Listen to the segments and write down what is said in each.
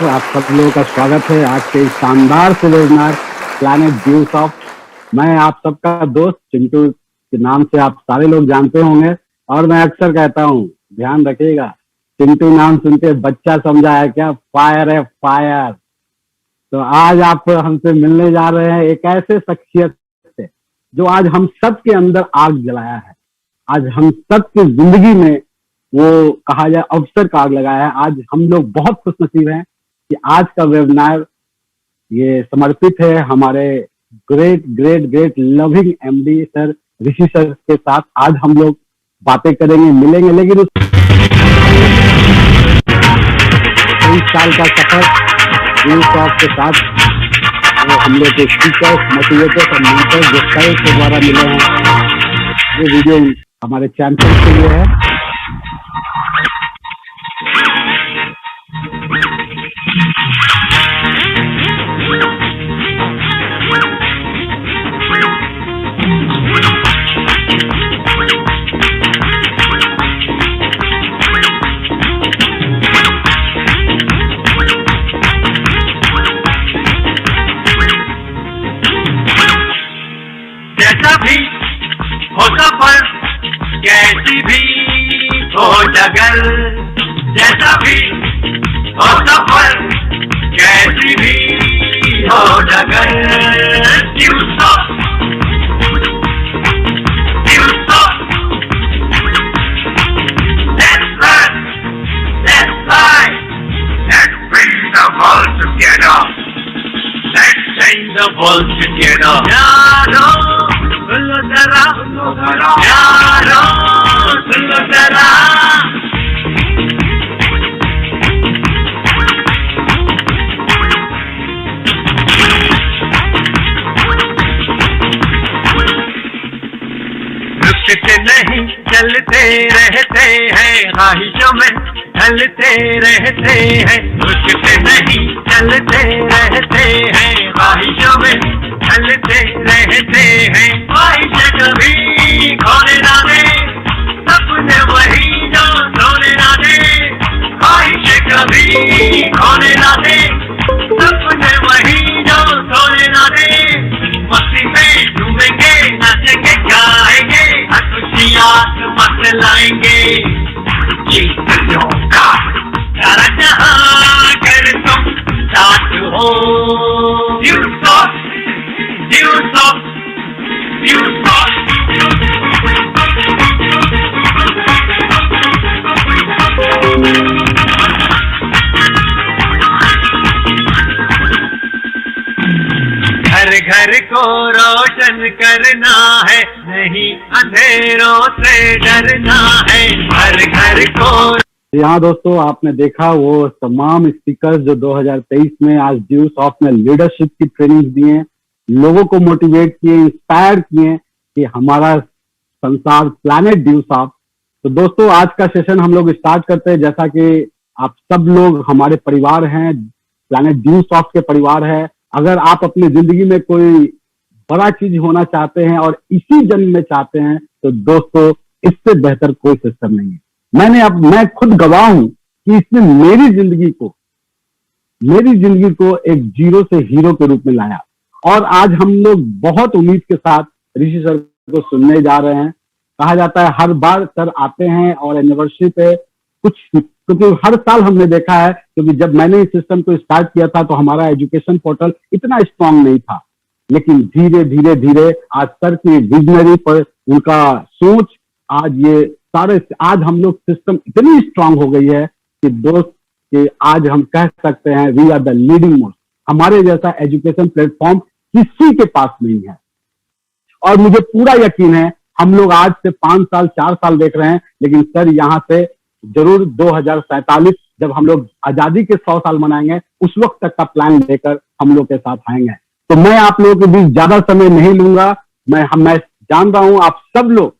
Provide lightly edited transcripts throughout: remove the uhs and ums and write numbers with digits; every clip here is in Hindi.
नमस्कार, आप सब लोगों का स्वागत है आज के इस शानदार से वेबिनार प्लैनेट ड्यूसॉफ्ट। मैं आप सबका दोस्त चिंटू के नाम से आप सारे लोग जानते होंगे और मैं अक्सर कहता हूँ, ध्यान रखिएगा, चिंटू नाम सुनते बच्चा समझा है क्या, फायर है फायर। तो आज आप हमसे मिलने जा रहे हैं एक ऐसे शख्सियत से जो आज हम सब के अंदर आग जलाया है, आज हम सब की जिंदगी में वो कहा जाए अवसर का आग लगाया है। आज हम लोग बहुत खुशनसीब हैं कि आज का वेबिनार ये समर्पित है हमारे great great great loving MD sir Rishi sir के साथ। आज हम लोग बातें करेंगे, मिलेंगे, लेकिन उस 23 साल का सफर ड्यूसॉफ्ट के साथ वो हम लोग के स्पीकर्स, मोटिवेटर्स और मेंटर्स जो सर के द्वारा मिले हैं। ये वीडियो हमारे चैंपियन के लिए है। जैसा भी हो सफर, कैसी भी हो डगर, जैसा भी हो सफर, कैसी भी हो डगर, ड्यूसॉफ्ट, ड्यूसॉफ्ट, let's run, let's fly, let's bring the world together, let's change the world together. यारो सुनो जरा, यारो सुनो जरा, रुकते नहीं चलते रहते हैं, ख्वाहिशों में ढलते रहते हैं, रुकते नहीं चलते रहते हैं, ख्वाहिशों में ढलते रहते हैं, ख्वाहिश कभी खोने ना दे, सपने वही जो सोने ना दे, ख्वाहिश कभी खोने ना दे, सपने वही जो सोने ना दे, मस्ती में डूबेंगे, नाचेंगे गाएंगे, खुशियाँ मत लाएंगे, जीतों का सारा जहां कर तुम साथ हो, ड्यूसॉफ्ट, ड्यूसॉफ्ट, ड्यूसॉफ्ट। घर घर को रोशन करना है, नहीं अंधेरों से डरना है, घर घर को। यहाँ दोस्तों आपने देखा वो तमाम स्पीकर्स जो 2023 में आज ड्यूसॉफ्ट में लीडरशिप की ट्रेनिंग दिए, लोगों को मोटिवेट किए, इंस्पायर किए कि हमारा संसार प्लैनेट ड्यूसॉफ्ट। तो दोस्तों आज का सेशन हम लोग स्टार्ट करते हैं। जैसा कि आप सब लोग हमारे परिवार हैं, प्लैनेट ड्यूसॉफ्ट के परिवार है। अगर आप अपनी जिंदगी में कोई बड़ा चीज होना चाहते हैं और इसी जन्म में चाहते हैं तो दोस्तों इससे बेहतर कोई सिस्टम नहीं है। मैं खुद गवाह हूं कि इसने मेरी जिंदगी को एक जीरो से हीरो के रूप में लाया और आज हम लोग बहुत उम्मीद के साथ ऋषि सर को सुनने जा रहे हैं। कहा जाता है हर बार सर आते हैं और एनिवर्सरी पे कुछ, क्योंकि हर साल हमने देखा है, क्योंकि जब मैंने इस सिस्टम को स्टार्ट किया था तो हमारा एजुकेशन पोर्टल इतना स्ट्रांग नहीं था, लेकिन धीरे धीरे धीरे आज सर की विजनरी पर उनका सोच, आज हम लोग सिस्टम इतनी स्ट्रांग हो गई है कि दोस्त कि आज हम कह सकते हैं we are the leading most. हमारे जैसा एजुकेशन प्लेटफॉर्म किसी के पास नहीं है और मुझे पूरा यकीन है हम लोग आज से 5 साल 4 साल देख रहे हैं, लेकिन सर यहाँ से जरूर 2047 जब हम लोग आजादी के 100 साल मनाएंगे उस वक्त तक का प्लान लेकर हम लोग के साथ आएंगे। तो मैं आप लोगों के बीच ज्यादा समय नहीं लूंगा। मैं जान रहा हूं आप सब लोग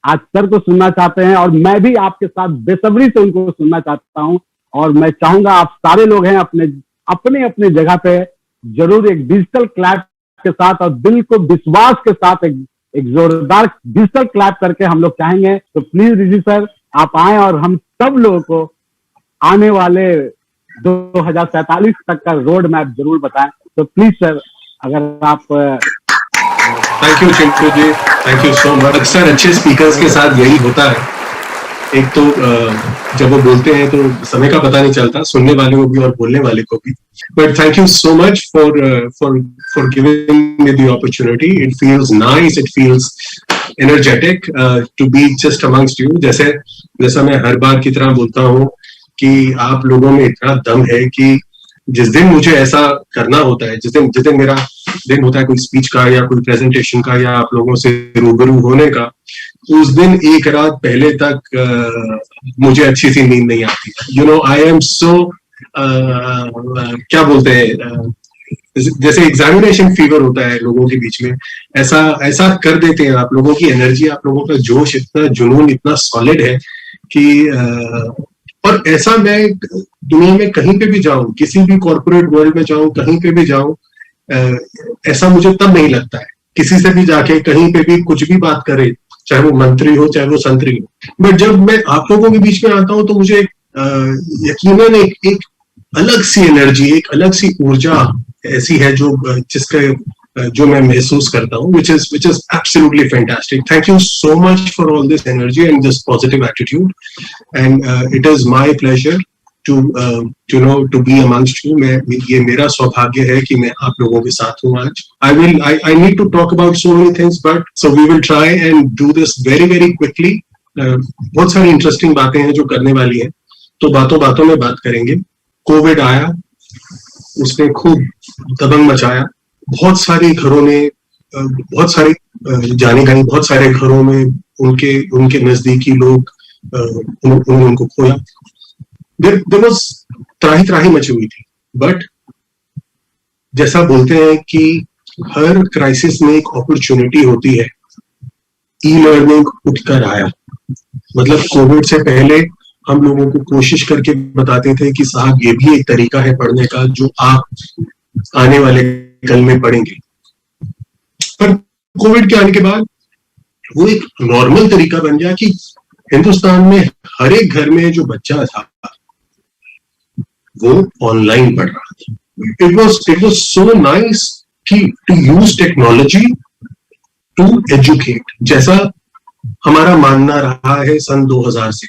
आज सर को सुनना चाहते हैं और मैं भी आपके साथ बेसब्री से उनको सुनना चाहता हूं और मैं चाहूंगा आप सारे लोग हैं अपने अपने जगह पे जरूर एक डिजिटल क्लैप के साथ और दिल को विश्वास के साथ एक जोरदार डिजिटल क्लैप करके हम लोग चाहेंगे। तो प्लीज ऋषि सर आप आए और हम सब लोगों को आने वाले 2047 तक का रोड मैप जरूर बताएं। तो प्लीज सर, अगर आप thank you Chintu ji, thank you so much. अक्सर अच्छे स्पीकर्स के साथ यही होता है, एक तो जब वो बोलते हैं तो समय का पता नहीं चलता, सुनने वाले को भी और बोलने वाले को भी। But thank you so much for giving me the opportunity. It feels nice, it feels energetic to be just amongst you. जैसा मैं हर बार की तरह बोलता हूँ कि आप लोगों में इतना दम है कि जिस दिन मुझे ऐसा करना होता है, जिस दिन मेरा दिन होता है कोई स्पीच का या कोई प्रेजेंटेशन का या आप लोगों से रूबरू होने का, उस दिन एक रात पहले तक मुझे अच्छी सी नींद नहीं आती। You know, I am so क्या बोलते हैं, जैसे एग्जामिनेशन फीवर होता है लोगों के बीच में, ऐसा कर देते हैं। आप लोगों की एनर्जी, आप लोगों का जोश, इतना जुनून, इतना सॉलिड है कि और ऐसा मैं दुनिया में कहीं पे भी जाऊं, किसी भी कॉर्पोरेट वर्ल्ड में जाऊं, कहीं पे भी जाऊं, ऐसा मुझे तब नहीं लगता है। किसी से भी जाके कहीं पे भी कुछ भी बात करे, चाहे वो मंत्री हो चाहे वो संतरी हो, बट जब मैं आप लोगों के बीच में आता हूं तो मुझे यकीनन एक अलग सी एनर्जी, एक अलग सी ऊर्जा ऐसी है जो मैं महसूस करता हूँ, which is absolutely fantastic. Thank you so much for all this energy and this positive attitude, and it is my pleasure to be amongst you. ये मेरा सौभाग्य है कि मैं आप लोगों के साथ हूँ आज। I need to talk about so many things, but so we will try and do this very very quickly. बहुत सारी इंटरेस्टिंग बातें हैं जो करने वाली हैं, तो बातों में बात करेंगे। कोविड आया, उसने खूब दबंग मचाया, बहुत सारे घरों में, बहुत सारे जाने गाने, बहुत सारे घरों में उनके नजदीकी लोग उनको खोया। There was त्राही मची हुई थी, बट जैसा बोलते हैं कि हर क्राइसिस में एक अपॉर्चुनिटी होती है। ई लर्निंग उठकर आया। मतलब कोविड से पहले हम लोगों को कोशिश करके बताते थे कि साहब ये भी एक तरीका है पढ़ने का जो आप आने वाले कल में पढ़ेंगे, पर कोविड के आने के बाद वो एक नॉर्मल तरीका बन गया कि हिंदुस्तान में हर एक घर में जो बच्चा था वो ऑनलाइन पढ़ रहा था। इट वाज सो नाइस कि to use technology to educate, जैसा हमारा मानना रहा है सन 2000 से।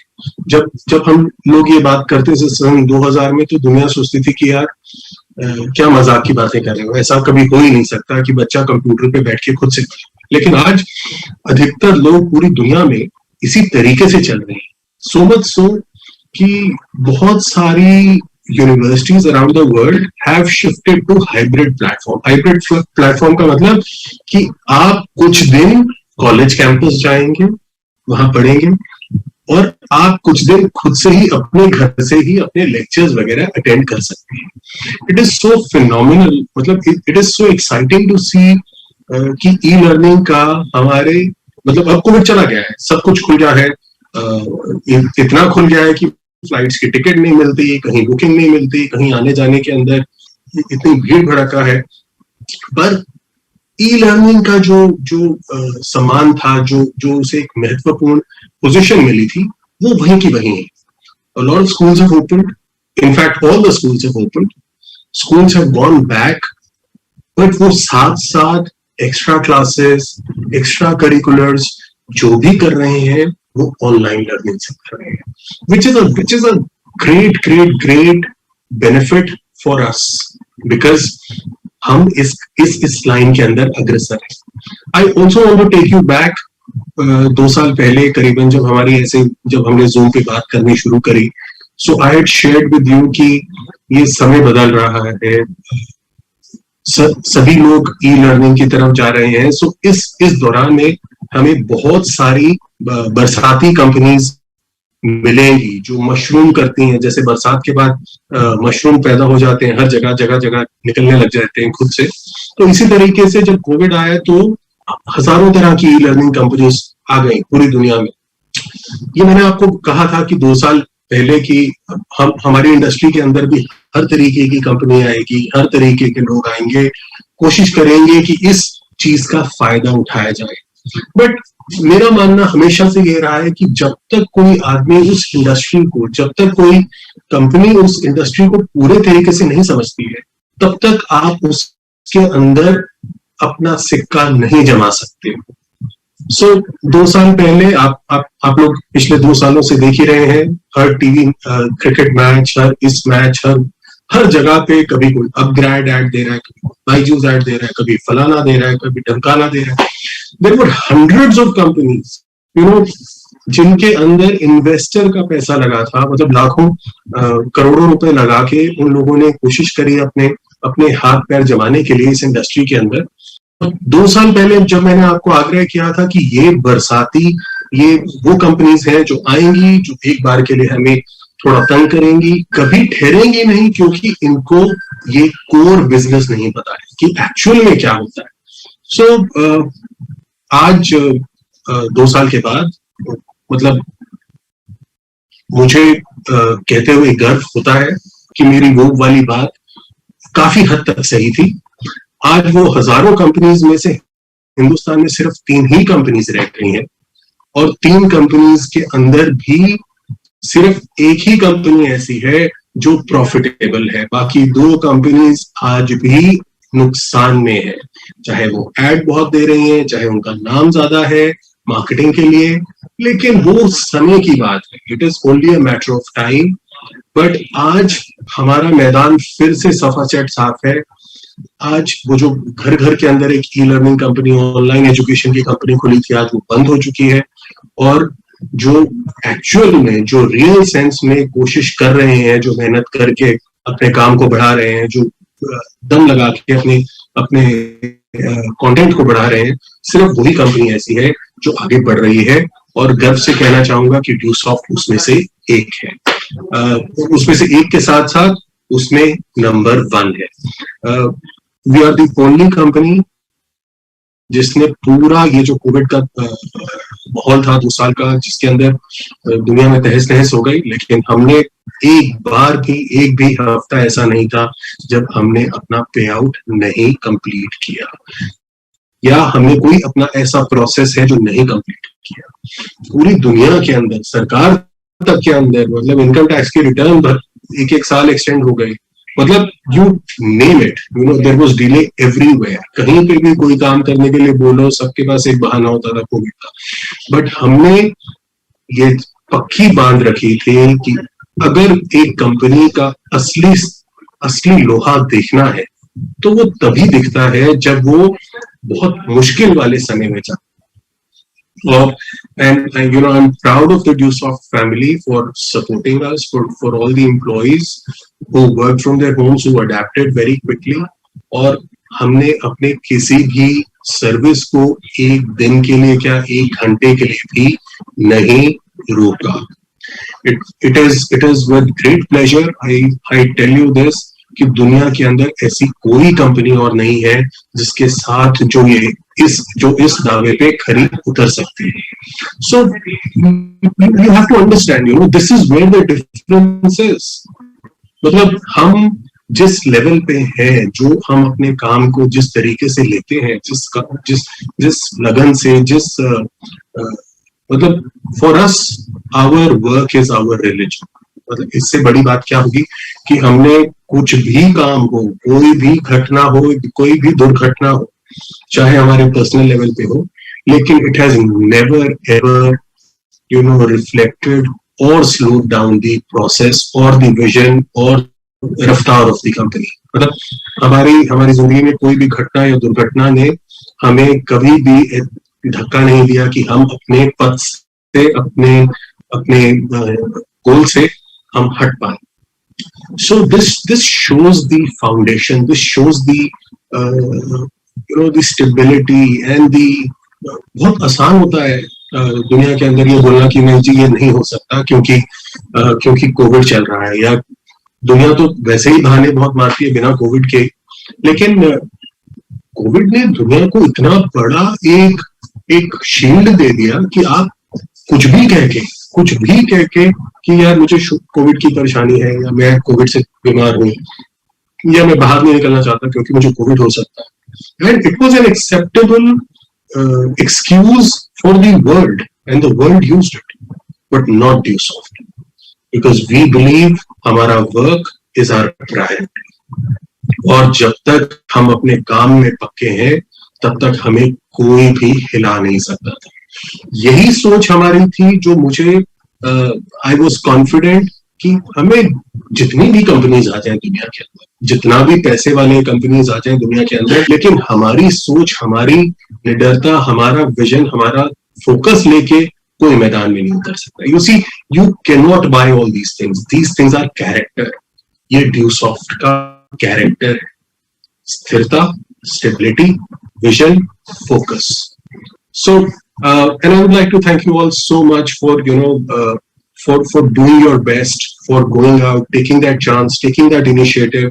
जब हम लोग ये बात करते थे सन 2000 में, तो दुनिया सोचती थी कि यार क्या मजाक की बातें कर रहे हो, ऐसा कभी हो ही नहीं सकता कि बच्चा कंप्यूटर पे बैठ के खुद से पढ़े। लेकिन आज अधिकतर लोग पूरी दुनिया में इसी तरीके से चल रहे हैं। सो मच सो कि बहुत सारी universities around the world have shifted to hybrid platform. Hybrid platform का मतलब कि आप कुछ दिन कॉलेज कैंपस जाएंगे, वहां पढ़ेंगे, और आप कुछ दिन खुद से ही अपने घर से ही अपने लेक्चर्स वगैरह अटेंड कर सकते हैं। इट इज सो फिनोमिनल, मतलब it is so exciting to see कि ई लर्निंग का हमारे, मतलब अब कोविड चला गया है, सब कुछ खुल गया है, इतना खुल गया है कि फ्लाइट्स की टिकट नहीं मिलती, कहीं बुकिंग नहीं मिलती, कहीं आने जाने के अंदर इतनी भीड़ भड़का है। पर ई लर्निंग का जो सम्मान था, जो उसे एक महत्वपूर्ण पोजीशन मिली थी, वो वहीं की वहीं है। A lot of schools have opened. In fact, all the schools have opened. Schools have gone back. But वो साथ एक्स्ट्रा क्लासेस, एक्स्ट्रा करिकुलर्स जो भी कर रहे हैं वो ऑनलाइन लर्निंग से कर रहे हैं, which is a great benefit for us, because हम इस लाइन के अंदर अग्रसर हैं। I also want to take you back 2 साल पहले करीबन, जब हमने Zoom पे बात करनी शुरू करी, so I had shared with you कि ये समय बदल रहा है, सभी लोग ई लर्निंग की तरफ जा रहे हैं। सो इस दौरान में हमें बहुत सारी बरसाती कंपनीज मिलेंगी जो मशरूम करती हैं। जैसे बरसात के बाद मशरूम पैदा हो जाते हैं, हर जगह निकलने लग जाते हैं खुद से। तो इसी तरीके से जब कोविड आया तो हजारों तरह की ई लर्निंग कंपनीज आ गई पूरी दुनिया में। ये मैंने आपको कहा था कि 2 साल पहले की हमारी इंडस्ट्री के अंदर भी हर तरीके की कंपनी आएगी, हर तरीके के लोग आएंगे, कोशिश करेंगे कि इस चीज का फायदा उठाया जाए। बट मेरा मानना हमेशा से ये रहा है कि जब तक कोई आदमी उस इंडस्ट्री को, जब तक कोई कंपनी उस इंडस्ट्री को पूरे तरीके से नहीं समझती है, तब तक आप उसके अंदर अपना सिक्का नहीं जमा सकते। सो 2 साल पहले आप लोग पिछले 2 सालों से देख ही रहे हैं, हर टीवी क्रिकेट मैच, हर इस मैच, हर जगह पे कभी कोई अपग्रेड ऐड दे रहा है, कभी बायजूस ऐड दे रहा है, कभी फलाना दे रहा है, कभी ढमकाना दे रहा है। There were hundreds of companies जिनके अंदर इन्वेस्टर का पैसा लगा था, मतलब लाखों करोड़ों रुपए लगा के उन लोगों ने कोशिश करी अपने हाथ पैर जमाने के लिए इस इंडस्ट्री के अंदर। 2 साल पहले जब मैंने आपको आग्रह किया था कि ये बरसाती, ये वो कंपनीज हैं जो आएंगी, जो एक बार के लिए हमें थोड़ा तंग करेंगी, कभी ठहरेंगी नहीं, क्योंकि इनको ये कोर बिजनेस नहीं पता है कि एक्चुअल में क्या होता है। सो आज 2 साल के बाद, मतलब मुझे कहते हुए गर्व होता है कि मेरी वो वाली बात काफी हद तक सही थी। आज वो हजारों कंपनीज में से हिंदुस्तान में सिर्फ 3 ही कंपनीज रह गई हैं, और 3 कंपनीज के अंदर भी सिर्फ एक ही कंपनी ऐसी है जो प्रॉफिटेबल है, बाकी 2 कंपनीज आज भी नुकसान में है। चाहे वो एड बहुत दे रही हैं, चाहे उनका नाम ज्यादा है मार्केटिंग के लिए, लेकिन वो समय की बात है, it is only a matter of time. But आज हमारा मैदान फिर से सफाचट साफ है। आज वो जो घर घर के अंदर एक e learning company, online education की कंपनी खुली थी, आज वो बंद हो चुकी है, और जो एक्चुअल में, जो रियल सेंस में कोशिश कर रहे हैं, जो मेहनत करके अपने काम को बढ़ा रहे हैं, जो दम लगा के अपने कंटेंट को बढ़ा रहे हैं, सिर्फ वही कंपनी ऐसी है जो आगे बढ़ रही है। और गर्व से कहना चाहूंगा कि ड्यूसॉफ्ट उसमें से एक है, उसमें से एक के साथ साथ उसमें नंबर 1 है। We are the only company जिसने पूरा ये जो कोविड का माहौल था 2 साल का, जिसके अंदर दुनिया में तहस नहस हो गई, लेकिन हमने एक भी हफ्ता ऐसा नहीं था जब हमने अपना पे आउट नहीं कंप्लीट किया, या हमने कोई अपना ऐसा प्रोसेस है जो नहीं कंप्लीट किया। पूरी दुनिया के अंदर, सरकार तक के अंदर, मतलब इनकम टैक्स के रिटर्न पर 1 साल एक्सटेंड हो गए, मतलब you name it, there was delay everywhere. कहीं पे भी कोई काम करने के लिए बोलो, सबके पास एक बहाना होता था कोविड का। बट हमने ये पक्की बांध रखी थी कि अगर एक कंपनी का असली लोहा देखना है तो वो तभी दिखता है जब वो बहुत मुश्किल वाले समय में जाता। And I'm proud of the Dewsoft family for supporting us, for all the employees who worked from their homes, who adapted very quickly, और हमने अपने किसी भी सर्विस को 1 दिन के लिए, क्या 1 घंटे के लिए भी नहीं रोका। It is with great pleasure I tell you this कि दुनिया के अंदर ऐसी कोई कंपनी और नहीं है जिसके साथ जो इस दावे पे खरी उतर सकते हैं। So you have to understand, this is where the difference is। मतलब हम जिस लेवल पे हैं, जो हम अपने काम को जिस तरीके से लेते हैं, जिस लगन से, मतलब for us our work is our religion. मतलब इससे बड़ी बात क्या होगी कि हमने कुछ भी काम हो, कोई भी घटना हो, कोई भी दुर्घटना हो, चाहे हमारे पर्सनल लेवल पे हो, लेकिन it has never ever reflected और स्लोड डाउन द प्रोसेस और द विजन और रफ्तार ऑफ द कंपनी। मतलब हमारी जिंदगी में कोई भी घटना या दुर्घटना ने हमें कभी भी धक्का नहीं दिया कि हम अपने पथ से, अपने गोल से हम हट पाए। So this shows the foundation, this shows the the stability and the बहुत आसान होता है दुनिया के अंदर ये बोलना कि नहीं जी ये नहीं हो सकता क्योंकि कोविड चल रहा है, या दुनिया तो वैसे ही बहाने बहुत मारती है बिना कोविड के। लेकिन कोविड ने दुनिया को इतना बड़ा एक शील्ड दे दिया कि आप कुछ भी कह के कि यार मुझे कोविड की परेशानी है, या मैं कोविड से बीमार हूँ, या मैं बाहर नहीं निकलना चाहता क्योंकि मुझे कोविड हो सकता है। And it was an acceptable excuse for the world, and the world used it, but not Dewsoft। Because we believe हमारा वर्क इज आवर प्रायोरिटी, और जब तक हम अपने काम में पक्के हैं तब तक हमें कोई भी हिला नहीं सकता था। यही सोच हमारी थी जो मुझे आई वॉज कॉन्फिडेंट कि हमें जितनी भी कंपनीज आ जाए दुनिया के अंदर, जितना भी पैसे वाले कंपनीज आ जाए दुनिया के अंदर, लेकिन हमारी सोच, हमारी निडरता, हमारा विजन, हमारा फोकस लेके कोई मैदान में नहीं उतर सकता। You see, you can not buy all these things are character. ये ड्यूसॉफ्ट का कैरेक्टर है, स्थिरता, stability, vision, focus. So and I would like to thank you all so much for for doing your best, for going out, taking that chance, taking that initiative.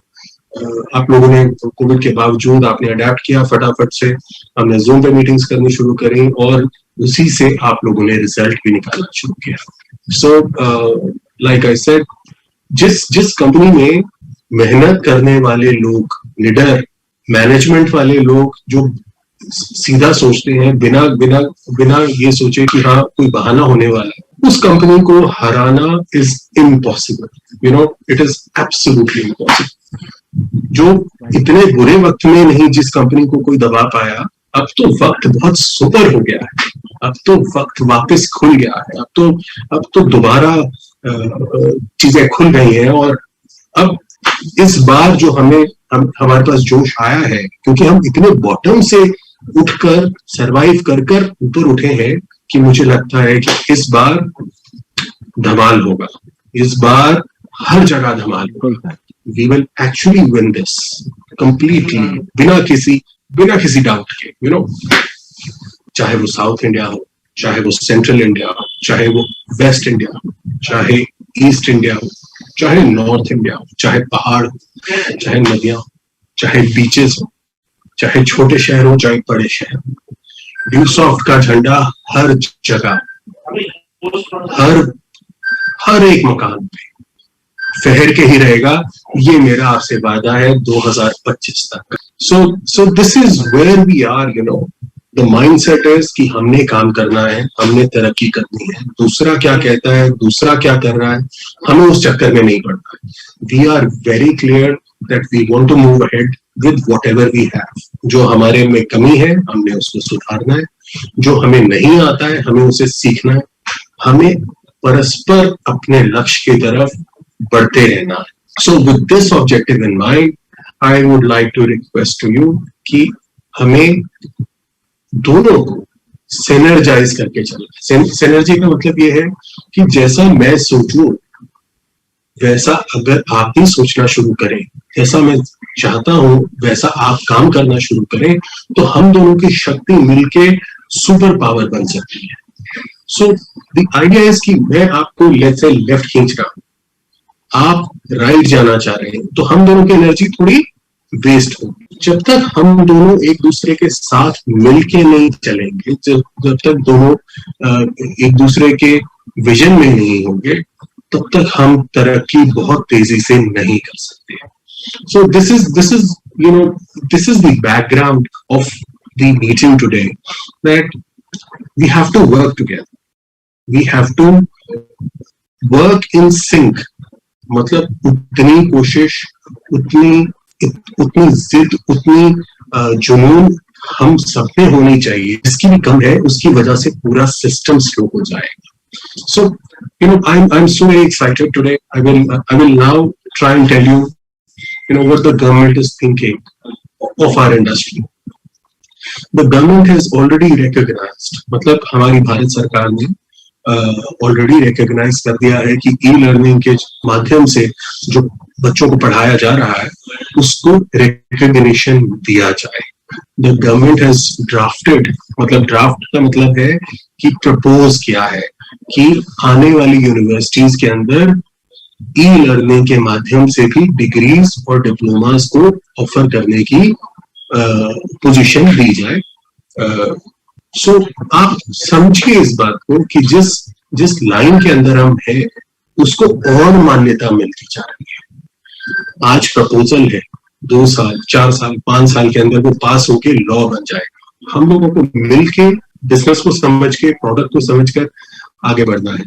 आप लोगों ने कोविड के बावजूद आपने अडेप्ट किया फटाफट से, हमने जूम पे मीटिंग्स करनी शुरू करी और उसी से आप लोगों ने रिजल्ट भी निकालना शुरू किया। सो लाइक आई सेड, जिस कंपनी में मेहनत करने वाले लोग, निडर मैनेजमेंट वाले लोग जो सीधा सोचते हैं, बिना बिना बिना ये सोचे कि हाँ कोई बहाना होने वाला है, उस कंपनी को हराना is impossible. It is absolutely impossible. जो इतने बुरे वक्त में नहीं जिस कंपनी को कोई दबा पाया, अब तो वक्त बहुत सुपर हो गया है, अब तो वक्त वापस खुल गया है, अब तो दोबारा चीजें खुल गई हैं। और अब इस बार जो हमारे पास जोश आया है, क्योंकि हम इतने बॉटम से उठकर सर्वाइव कर ऊपर उठे हैं कि मुझे लगता है कि इस बार धमाल होगा, इस बार हर जगह धमाल होगा। We will actually win this completely, बिना किसी डाउट के। चाहे वो साउथ इंडिया हो, चाहे वो सेंट्रल इंडिया हो, चाहे वो वेस्ट इंडिया हो, चाहे ईस्ट इंडिया हो, चाहे नॉर्थ इंडिया हो, चाहे पहाड़ हो, चाहे नदियां हो, चाहे बीचेस हो, चाहे छोटे शहर हो, चाहे बड़े शहर हो, ड्यूसॉफ्ट का झंडा हर जगह, हर एक मकान पे फहर के ही रहेगा। ये मेरा आपसे वादा है 2025 तक। So this is where we are. The mindset is कि हमने काम करना है, हमने तरक्की करनी है। दूसरा क्या कहता है, दूसरा क्या कर रहा है, हमें उस चक्कर में नहीं पड़ना है। We are very clear that we want to move ahead with whatever we have. जो हमारे में कमी है हमने उसको सुधारना है, जो हमें नहीं आता है हमें उसे सीखना है, हमें परस्पर अपने लक्ष्य की तरफ बढ़ते रहना है। So with this objective in mind, I would like to request to you कि हमें दोनों को सिनर्जाइज करके चलना। सिनर्जी का मतलब ये है कि जैसा मैं सोचूं वैसा अगर आप भी सोचना शुरू करें, जैसा मैं चाहता हूं वैसा आप काम करना शुरू करें, तो हम दोनों की शक्ति मिलके सुपर पावर बन सकती है। सो द आइडिया इज कि मैं आपको लेफ्ट से लेफ्ट खींच रहा हूं, आप राइट जाना चाह रहे हैं, तो हम दोनों की एनर्जी थोड़ी वेस्ट होगी। जब तक हम दोनों एक दूसरे के साथ मिलके नहीं चलेंगे, जब तक दोनों एक दूसरे के विजन में नहीं होंगे, तब तक हम तरक्की बहुत तेजी से नहीं कर सकते। So this is the background of the meeting today, that we have to work together, we have to work in sync. मतलब उतनी कोशिश, उतनी जिद, उतनी जुनून हम सब में होनी चाहिए। जिसकी भी कम है उसकी वजह से पूरा सिस्टम स्लो हो जाएगा। So, I'm so very excited today. I will now try and tell you, what the government is thinking of our industry. The government has already recognized, मतलब हमारी भारत सरकार ने ऑलरेडी रिकॉग्नाइज कर दिया है कि ई लर्निंग के माध्यम से जो बच्चों को पढ़ाया जा रहा है उसको रिकॉग्निशन दिया जाए। द गवर्नमेंट हैज ड्राफ्टेड, मतलब ड्राफ्ट का मतलब है कि प्रपोज किया है कि आने वाली यूनिवर्सिटीज के अंदर ई लर्निंग के माध्यम से भी डिग्रीज और डिप्लोमास को ऑफर करने की पोजीशन दी जाए। सो आप समझिए इस बात को कि जिस लाइन के अंदर हम हैं उसको और मान्यता मिलती जा रही है। आज प्रपोजल है 2 साल, 4 साल, 5 साल के अंदर वो पास होके लॉ बन जाएगा। हम लोगों को मिलके बिजनेस को समझ के, प्रोडक्ट को समझकर आगे बढ़ना है।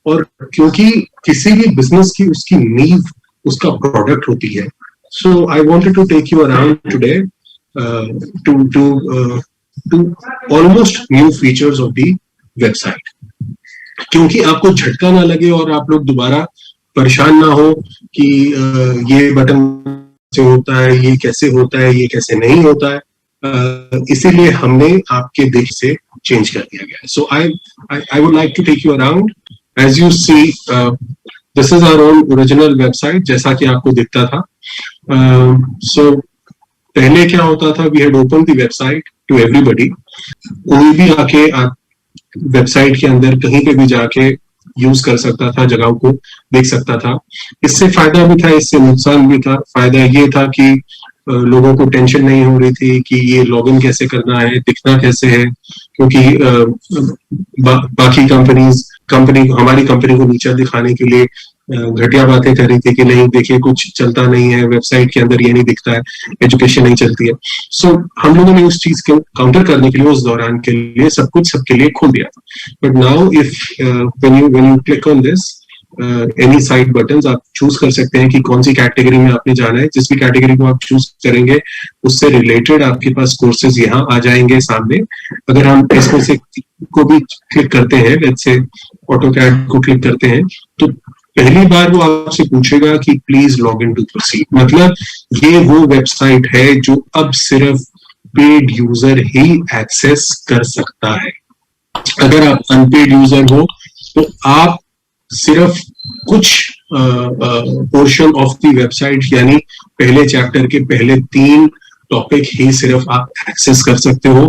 और क्योंकि किसी भी बिजनेस की उसकी नींव उसका प्रोडक्ट होती है, so I wanted to take you around today to almost new features of the website, क्योंकि आपको झटका ना लगे और आप लोग दोबारा परेशान ना हो कि ये बटन से होता है, ये कैसे होता है, ये कैसे नहीं होता है। इसीलिए हमने आपके देख से चेंज कर दिया गया है। So I would like to take you around. As you see, this is our own original website, जैसा कि आपको दिखता था। सो पहले क्या होता था, we had open the website to everybody. कोई भी आके वेबसाइट के अंदर कहीं पे भी जाके यूज कर सकता था, जगहों को देख सकता था। इससे फायदा भी था, इससे नुकसान भी था। फायदा ये था कि लोगों को टेंशन नहीं हो रही थी कि ये लॉगिन कैसे करना है, दिखना कैसे है, क्योंकि बाकी कंपनी हमारी कंपनी को नीचा दिखाने के लिए घटिया बातें कर रही थी कि नहीं देखिए कुछ चलता नहीं है, वेबसाइट के अंदर ये नहीं दिखता है, एजुकेशन नहीं चलती है। सो हम लोगों ने उस चीज को काउंटर करने के लिए उस दौरान के लिए सब कुछ सबके लिए खोल दिया था। But now if when you click on this any site button, आप चूज कर सकते हैं कि कौन सी कैटेगरी में आपने जाना है। जिस भी कैटेगरी को आप चूज करेंगे उससे रिलेटेड आपके पास कोर्सेज यहाँ आ जाएंगे सामने। अगर हम इसमें से को भी क्लिक करते हैं, लेट्स से ऑटोकैड को क्लिक करते हैं, तो पहली बार वो आपसे पूछेगा कि please log in to proceed. मतलब ये वो वेबसाइट है जो अब सिर्फ पेड यूजर ही एक्सेस कर सकता है। अगर आप अनपेड यूजर हो तो आप सिर्फ कुछ पोर्शन ऑफ द वेबसाइट, यानी पहले चैप्टर के पहले 3 टॉपिक ही सिर्फ आप एक्सेस कर सकते हो,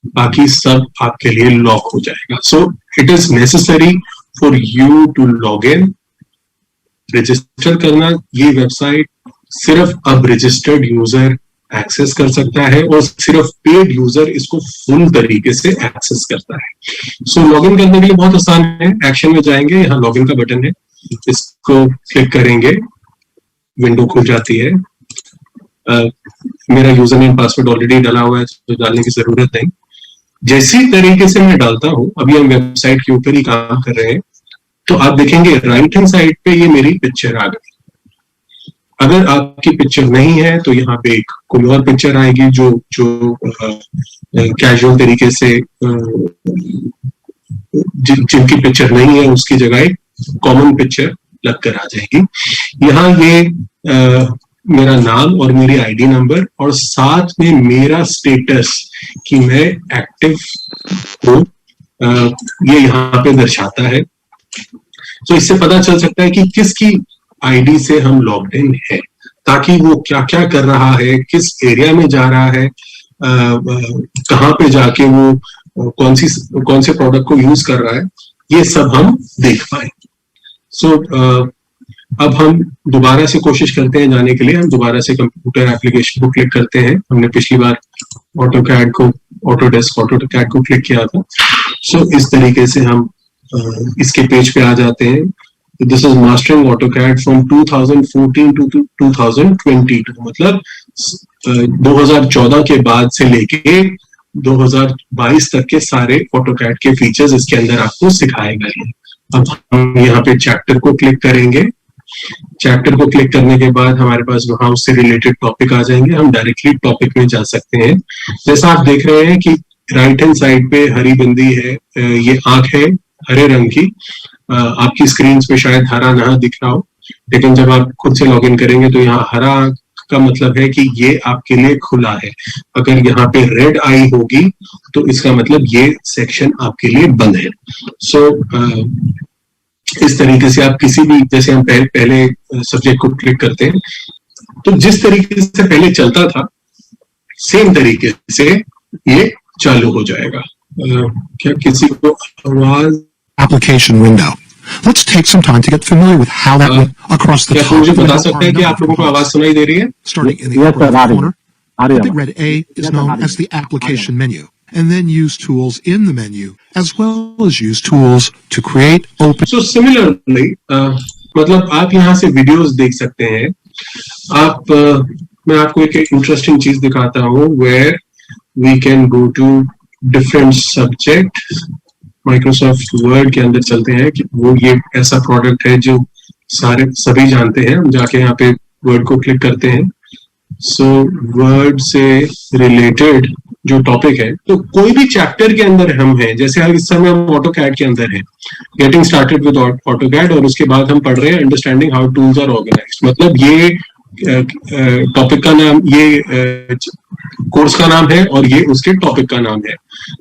बाकी सब आपके लिए लॉक हो जाएगा। So it is necessary for you to log in, register करना। ये वेबसाइट सिर्फ अब रजिस्टर्ड यूजर एक्सेस कर सकता है और सिर्फ पेड यूजर इसको फुल तरीके से एक्सेस करता है। सो लॉगिन करने के लिए बहुत आसान है। एक्शन में जाएंगे, यहाँ लॉगिन का बटन है, इसको क्लिक करेंगे, विंडो खुल जाती है। मेरा यूजर नेम पासवर्ड ऑलरेडी डाला हुआ है तो डालने की जरूरत नहीं। जैसी तरीके से मैं डालता हूं, अभी हम वेबसाइट के ऊपर ही काम कर रहे हैं, तो आप देखेंगे राइट हैंड साइड पे ये मेरी पिक्चर आ गई। अगर आपकी पिक्चर नहीं है तो यहाँ पे एक कोई और पिक्चर आएगी जो कैजुअल तरीके से जिनकी पिक्चर नहीं है उसकी जगह एक कॉमन पिक्चर लगकर आ जाएगी। यहाँ ये मेरा नाम और मेरी आईडी नंबर और साथ में मेरा स्टेटस कि मैं एक्टिव हूँ, ये यहाँ पे दर्शाता है। तो इससे पता चल सकता है कि किसकी आईडी से हम लॉग्ड इन है, ताकि वो क्या क्या कर रहा है, किस एरिया में जा रहा है, कहाँ पे जाके वो कौन से प्रोडक्ट को यूज कर रहा है, ये सब हम देख पाए। सो अब हम दोबारा से कोशिश करते हैं जाने के लिए। हम दोबारा से कंप्यूटर एप्लीकेशन को क्लिक करते हैं। हमने पिछली बार ऑटोकैड को ऑटोकैड को क्लिक किया था। सो इस तरीके से हम इसके पेज पे आ जाते हैं। This is mastering AutoCAD from 2014 to 2022, मतलब 2014 के बाद से लेके 2022 तक के सारे ऑटोकैड के फीचर्स इसके अंदर आपको सिखाए गए हैं। अब हम यहाँ पे चैप्टर को क्लिक करेंगे। चैप्टर को क्लिक करने के बाद हमारे पास वहां उससे रिलेटेड टॉपिक आ जाएंगे। हम डायरेक्टली टॉपिक में जा सकते हैं। जैसा आप देख रहे हैं कि राइट हैंड साइड पे हरी बिंदी है, ये आंख है हरे रंग की। आपकी स्क्रीन पे शायद हरा ना दिख रहा हो, लेकिन जब आप खुद से लॉगिन करेंगे तो यहाँ हरा का मतलब है कि ये आपके लिए खुला है। अगर यहाँ पे रेड आई होगी तो इसका मतलब ये सेक्शन आपके लिए बंद है। सो इस तरीके से आप किसी भी, जैसे हम पहले सब्जेक्ट को क्लिक करते हैं तो जिस तरीके से पहले चलता था सेम तरीके से ये चालू हो जाएगा। क्या किसी को आवाज? Application window. Let's take some time to get familiar with how that went across the क्या top. मुझे बता सकते हैं कि आप लोगों को आवाज सुनाई दे रही है? Starting in the Yes, upper sir, left corner, आ रही the है। big red A is Yes, known sir, as the application menu, and then use tools in the menu, as well as use tools to create, open. So similarly, मतलब आप यहाँ से वीडियोस देख सकते हैं। मैं आपको एक इंटरेस्टिंग चीज दिखाता हूँ, where we can go to different subject, Microsoft word के अंदर चलते हैं कि वो ये ऐसा प्रोडक्ट है जो सभी जानते हैं। हम जाके यहाँ पे वर्ड को क्लिक करते हैं। सो वर्ड से रिलेटेड जो टॉपिक है, तो कोई भी चैप्टर के अंदर हम हैं, जैसे इस समय हम ऑटोकैड के अंदर हैं, गेटिंग स्टार्टेड विद ऑटोकैड, और उसके बाद हम पढ़ रहे हैं understanding how tools are organised. मतलब ये टॉपिक का नाम, ये कोर्स का नाम है और ये उसके टॉपिक का नाम है।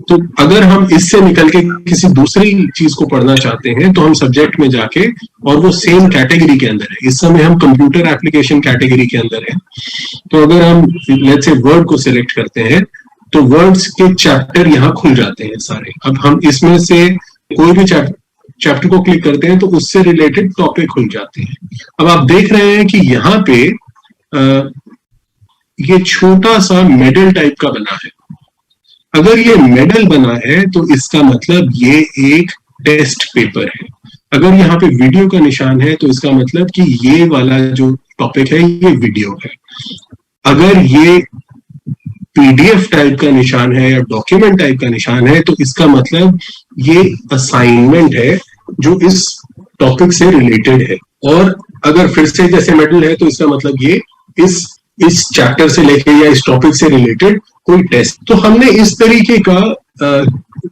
तो अगर हम इससे निकल के किसी दूसरी चीज को पढ़ना चाहते हैं तो हम सब्जेक्ट में जाके, और वो सेम कैटेगरी के अंदर है, इस समय हम कंप्यूटर एप्लीकेशन कैटेगरी के अंदर है, तो अगर हम लेट्स से वर्ड को सिलेक्ट करते हैं तो वर्ड्स के चैप्टर यहाँ खुल जाते हैं सारे। अब हम इसमें से कोई भी चैप्टर को क्लिक करते हैं तो उससे रिलेटेड टॉपिक खुल जाते हैं। अब आप देख रहे हैं कि यहाँ पे ये छोटा सा मेडल टाइप का बना है। अगर ये मेडल बना है तो इसका मतलब ये एक टेस्ट पेपर है। अगर यहाँ पे वीडियो का निशान है तो इसका मतलब कि ये वाला जो टॉपिक है ये वीडियो है। अगर ये पीडीएफ टाइप का निशान है या डॉक्यूमेंट टाइप का निशान है तो इसका मतलब ये असाइनमेंट है जो इस टॉपिक से रिलेटेड है। और अगर फिर से जैसे मेडल है तो इसका मतलब ये इस चैप्टर से लेके या इस टॉपिक से रिलेटेड कोई टेस्ट। तो हमने इस तरीके का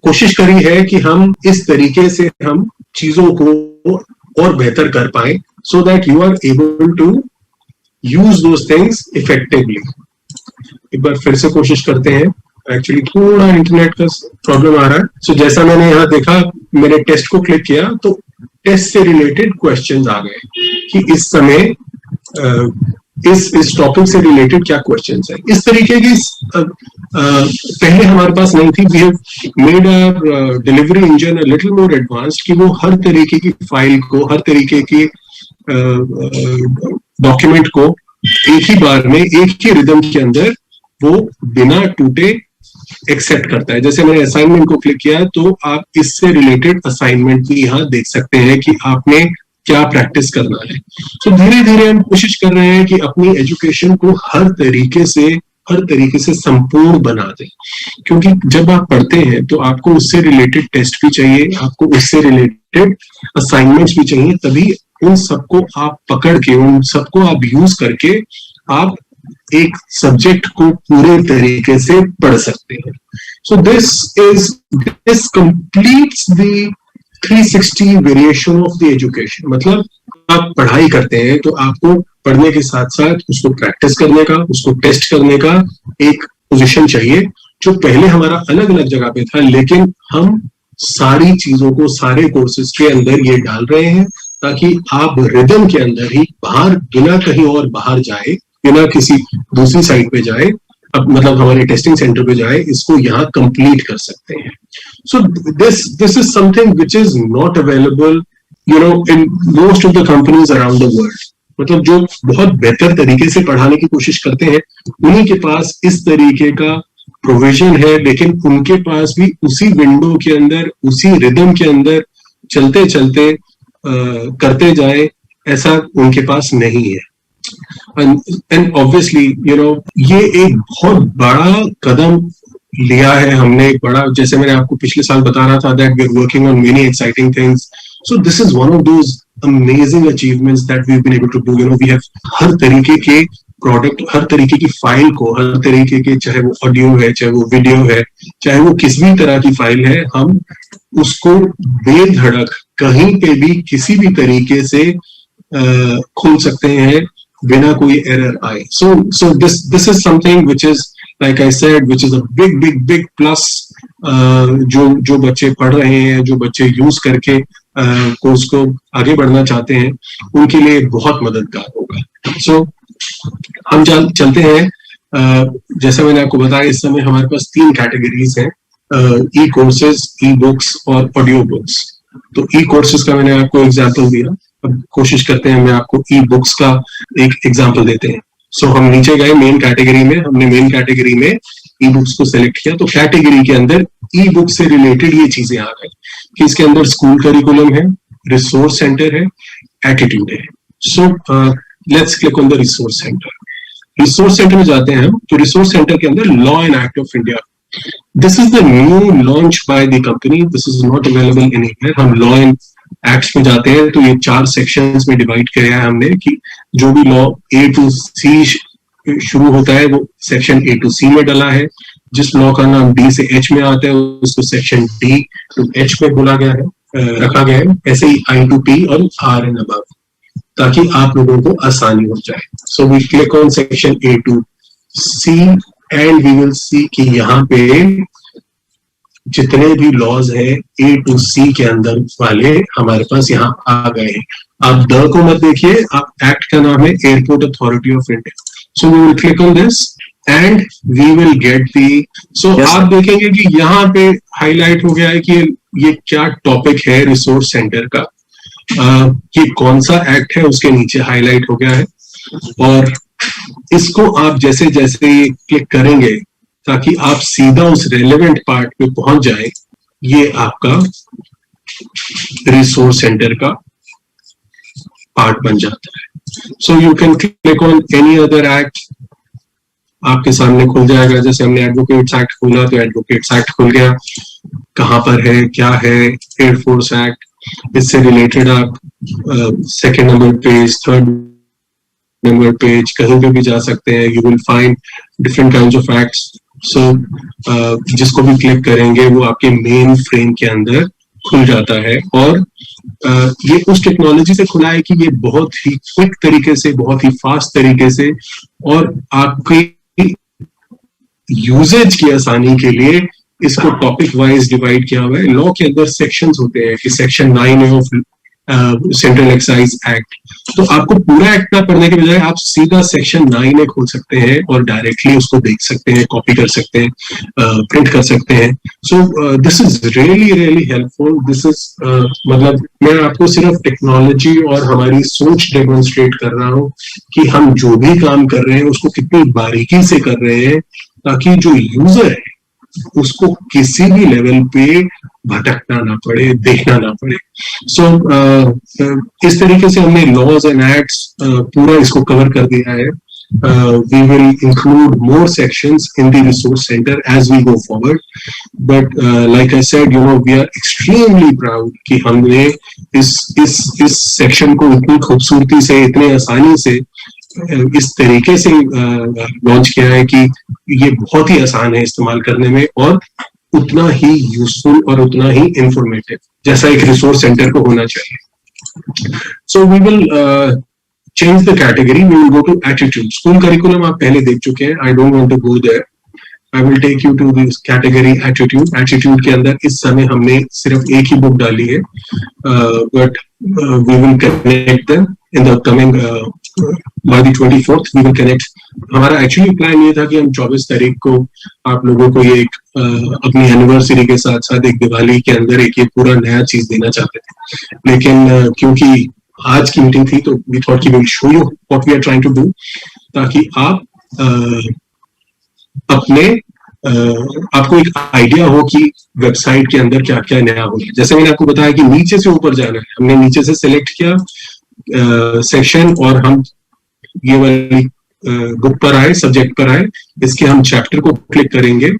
कोशिश करी है कि हम इस तरीके से हम चीजों को और बेहतर कर पाए, so that you are able to use those things effectively. एक बार फिर से कोशिश करते हैं। एक्चुअली थोड़ा इंटरनेट का प्रॉब्लम आ रहा है। सो जैसा मैंने यहाँ देखा, मैंने टेस्ट को क्लिक किया तो टेस्ट से रिलेटेड क्वेश्चंस आ गए कि इस समय इस टॉपिक से रिलेटेड क्या क्वेश्चंस है। इस तरीके की पहले हमारे पास नहीं थी। We have made our delivery engine a little more advanced कि वो हर तरीके की फाइल को, हर तरीके की डॉक्यूमेंट को एक ही बार में, एक ही रिदम के अंदर वो बिना टूटे एक्सेप्ट करता है। जैसे मैंने असाइनमेंट को क्लिक किया तो आप इससे रिलेटेड असाइनमेंट भी यहाँ देख सकते हैं कि आपने क्या प्रैक्टिस करना है। तो धीरे धीरे हम कोशिश कर रहे हैं कि अपनी एजुकेशन को हर तरीके से संपूर्ण बना दें, क्योंकि जब आप पढ़ते हैं तो आपको उससे रिलेटेड टेस्ट भी चाहिए, आपको उससे रिलेटेड असाइनमेंट्स भी चाहिए, तभी उन सबको आप पकड़ के, उन सबको आप यूज करके आप एक सब्जेक्ट को पूरे तरीके से पढ़ सकते हैं। So this completes the 360 variation of the education. मतलब आप पढ़ाई करते हैं तो आपको पढ़ने के साथ साथ उसको प्रैक्टिस करने का, उसको टेस्ट करने का एक पोजीशन चाहिए, जो पहले हमारा अलग अलग जगह पे था, लेकिन हम सारी चीजों को सारे कोर्सेज के अंदर ये डाल रहे हैं ताकि आप रिदम के अंदर ही, बाहर बिना कहीं और बाहर जाए, बिना किसी दूसरी साइट पे जाए, अब मतलब हमारे टेस्टिंग सेंटर पे जाए, इसको यहाँ कंप्लीट कर सकते हैं। सो this is something which is not available in most of the companies around the world. मतलब जो बहुत बेहतर तरीके से पढ़ाने की कोशिश करते हैं उन्हीं के पास इस तरीके का प्रोविजन है, लेकिन उनके पास भी उसी विंडो के अंदर, उसी रिदम के अंदर चलते चलते करते जाए, ऐसा उनके पास नहीं है। एंड ऑब्वियसली ये एक बहुत बड़ा कदम लिया है हमने, एक बड़ा, जैसे मैंने आपको पिछले साल बता रहा था that we are working on many exciting things. So this is one of those amazing achievements that we have been able to do. We have हर तरीके के प्रोडक्ट, हर तरीके की फाइल को, हर तरीके के, चाहे वो ऑडियो है, चाहे वो वीडियो है, चाहे वो किसी भी तरह की फाइल है, हम उसको बेधड़क कहीं पे भी किसी भी तरीके से खोल सकते हैं बिना कोई एरर आए। So this is something which is, like I said, which is a big plus जो बच्चे पढ़ रहे हैं, जो बच्चे यूज करके कोर्स को आगे बढ़ना चाहते हैं, उनके लिए बहुत मददगार होगा। So हम चलते हैं। जैसा मैंने आपको बताया, इस समय हमारे पास 3 कैटेगरीज हैं, ई कोर्सेज, ई बुक्स और ऑडियो बुक्स। तो ई कोर्सेज का मैंने आपको एग्जाम्पल दिया, अब कोशिश करते हैं मैं आपको ई बुक्स का एक एग्जाम्पल देते हैं। सो हम नीचे गए मेन कैटेगरी में, हमने मेन कैटेगरी में ई बुक्स को सिलेक्ट किया, तो कैटेगरी के अंदर ई बुक से रिलेटेड ये चीजें आ गई कि इसके अंदर स्कूल करिकुलम है, रिसोर्स सेंटर है, एटीट्यूड है। So let's click on the resource centre. Resource centre में जाते हैं हम, तो रिसोर्स सेंटर के अंदर law and act of India this is the new launch by the company, this is not available anywhere. हम लॉ एंड एक्ट्स में जाते हैं तो ये 4 सेक्शंस में डिवाइड किया है हमने कि जो भी लॉ A to C शुरू होता है वो सेक्शन A to C में डला है। जिस लॉ का नाम D से H में आता है उसको सेक्शन D to H में बोला गया है, रखा गया है। ऐसे ही I to P और R and above, ताकि आप लोगों को आसानी हो जाए। So we click on section A to C and we will see कि यहाँ पे जितने भी लॉज हैं A to C के अंदर वाले हमारे पास यहाँ आ गए हैं। आप द को मत देखिए, आप एक्ट का नाम है airport authority of India. So we will click on this and we will get the. सो आप देखेंगे कि यहाँ पे हाईलाइट हो गया है कि ये क्या टॉपिक है रिसोर्स सेंटर का, ये कौन सा एक्ट है उसके नीचे हाईलाइट हो गया है। और इसको आप जैसे जैसे क्लिक करेंगे ताकि आप सीधा उस रेलेवेंट पार्ट पे पहुंच जाए, ये आपका रिसोर्स सेंटर का पार्ट बन जाता है। So you can click on any other act, आपके सामने खुल जाएगा। जैसे हमने एडवोकेट्स एक्ट खोला तो एडवोकेट्स एक्ट खुल गया, कहां पर है, क्या है, एयरफोर्स एक्ट, इससे रिलेटेड आप second number page, third number page, कहीं पे भी जा सकते हैं। You will find different kinds of acts. So जिसको भी क्लिक करेंगे वो आपके मेन फ्रेम के अंदर खुल जाता है। और ये उस टेक्नोलॉजी से खुला है कि ये बहुत ही क्विक तरीके से, बहुत ही फास्ट तरीके से और आपके यूजेज की आसानी के लिए इसको टॉपिक वाइज डिवाइड किया हुआ है। लॉ के अंदर सेक्शंस होते हैं कि सेक्शन 9 है ऑफ सेंट्रल एक्साइज एक्ट, तो आपको पूरा एक्ट ना पढ़ने के बजाय आप सीधा सेक्शन 9 खोल सकते हैं और डायरेक्टली उसको देख सकते हैं, कॉपी कर सकते हैं, प्रिंट कर सकते हैं। सो this is really really helpful. This is मतलब मैं आपको सिर्फ टेक्नोलॉजी और हमारी सोच डेमोन्स्ट्रेट कर रहा हूँ कि हम जो भी काम कर रहे हैं उसको कितनी बारीकी से कर रहे हैं, ताकि जो यूजर है उसको किसी भी लेवल पे भटकना ना पड़े, देखना ना पड़े। सो इस तरीके से हमने लॉज एंड एक्ट्स पूरा इसको कवर कर दिया है। We will include more sections in the resource center as we go forward, but like I said, you know, we are extremely proud कि हमने इस सेक्शन को इतनी खूबसूरती से, इतने आसानी से, इस तरीके से लॉन्च किया है कि ये बहुत ही आसान है इस्तेमाल करने में और उतना ही यूजफुल और उतना ही इंफॉर्मेटिव जैसा एक रिसोर्स सेंटर को होना चाहिए। So we will change the category, we will go to attitude. School curriculum आप पहले देख चुके हैं, I don't want to go there. I will take you to this category attitude. Attitude के अंदर इस समय हमने सिर्फ एक ही बुक डाली है, but we will connect them in the coming by the 24th. We will connect. हमारा actually plan ये था कि हम 24 तारीख को आप लोगों को ये एक अपनी एनिवर्सरी के साथ साथ एक दिवाली के अंदर एक ये पूरा नया चीज देना चाहते थे, लेकिन क्योंकि आज की मीटिंग थी तो वी थॉट कि we will show you what we are trying to do, ताकि आप अपने आपको एक आइडिया हो कि वेबसाइट के अंदर क्या क्या नया हो। जैसे मैंने आपको बताया कि नीचे से ऊपर जाना है, हमने नीचे से सिलेक्ट किया सेक्शन और हम ये वाली बुक पर आए, सब्जेक्ट पर आए, इसके हम चैप्टर को क्लिक करेंगे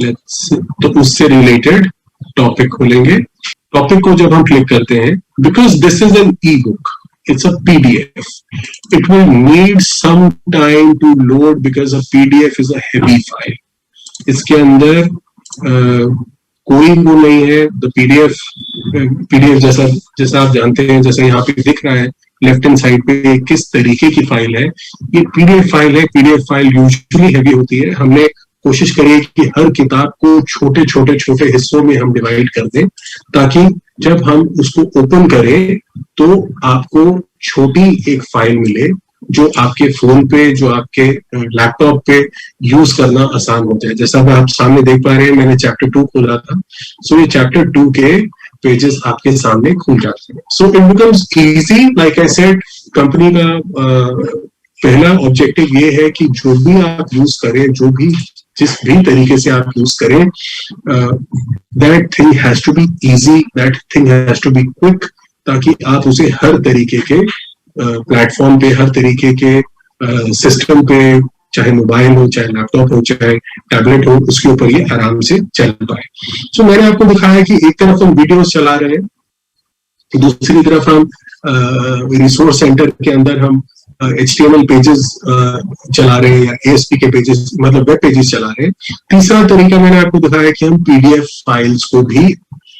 तो उससे रिलेटेड टॉपिक खोलेंगे। टॉपिक को जब हम क्लिक करते हैं, because this is an e book, it's a PDF, it will need some time to load because a PDF is a heavy file. इसके अंदर कोई वो नहीं है। the PDF जैसा आप जानते हैं, जैसा यहाँ पे दिख रहा है लेफ्ट हैंड साइड पे किस तरीके की फाइल है, ये PDF फाइल है। PDF फाइल यूजुअली हैवी होती है। हमने कोशिश करिए कि हर किताब को छोटे छोटे छोटे हिस्सों में हम डिवाइड कर दें, ताकि जब हम उसको ओपन करें तो आपको छोटी एक फाइल मिले जो आपके फोन पे, जो आपके लैपटॉप पे यूज करना आसान हो जाए। जैसा आप सामने देख पा रहे हैं, मैंने चैप्टर 2 खोला था, सो ये चैप्टर 2 के पेजेस आपके सामने खुल जाते हैं। So it becomes easy. Like I said, company का पहला ऑब्जेक्टिव ये है कि जो भी आप यूज करें, जो भी जिस भी तरीके से आप यूज करें, that thing has to be easy, that thing has to be quick, ताकि आप उसे हर तरीके के प्लेटफॉर्म पे, हर तरीके के सिस्टम पे चाहे मोबाइल हो, चाहे लैपटॉप हो, चाहे टैबलेट हो, उसके ऊपर ये आराम से चल पाए। सो मैंने आपको दिखाया कि एक तरफ हम वीडियोस चला रहे हैं, दूसरी तरफ हम रिसोर्स सेंटर के अंदर हम HTML पेजेस चला रहे हैं या ASP के पेजेस, मतलब वेब पेजेस चला रहे हैं। तीसरा तरीका मैंने आपको दिखाया कि हम PDF फाइल्स को भी,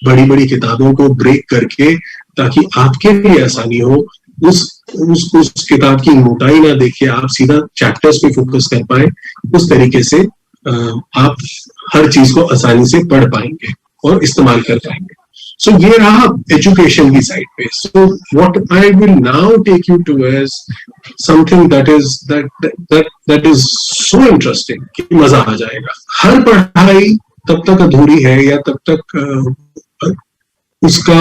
बड़ी बड़ी किताबों को ब्रेक करके, ताकि आपके लिए आसानी हो, उस किताब की मोटाई ना देखिए, आप सीधा चैप्टर्स पे फोकस कर पाए, उस तरीके से आप हर चीज को आसानी से पढ़ पाएंगे और इस्तेमाल कर पाएंगे। So ये रहा एजुकेशन की साइड पे। So what I will now take you to is something that is so interesting कि मजा आ जाएगा। हर पढ़ाई तब तक अधूरी है या तब तक उसका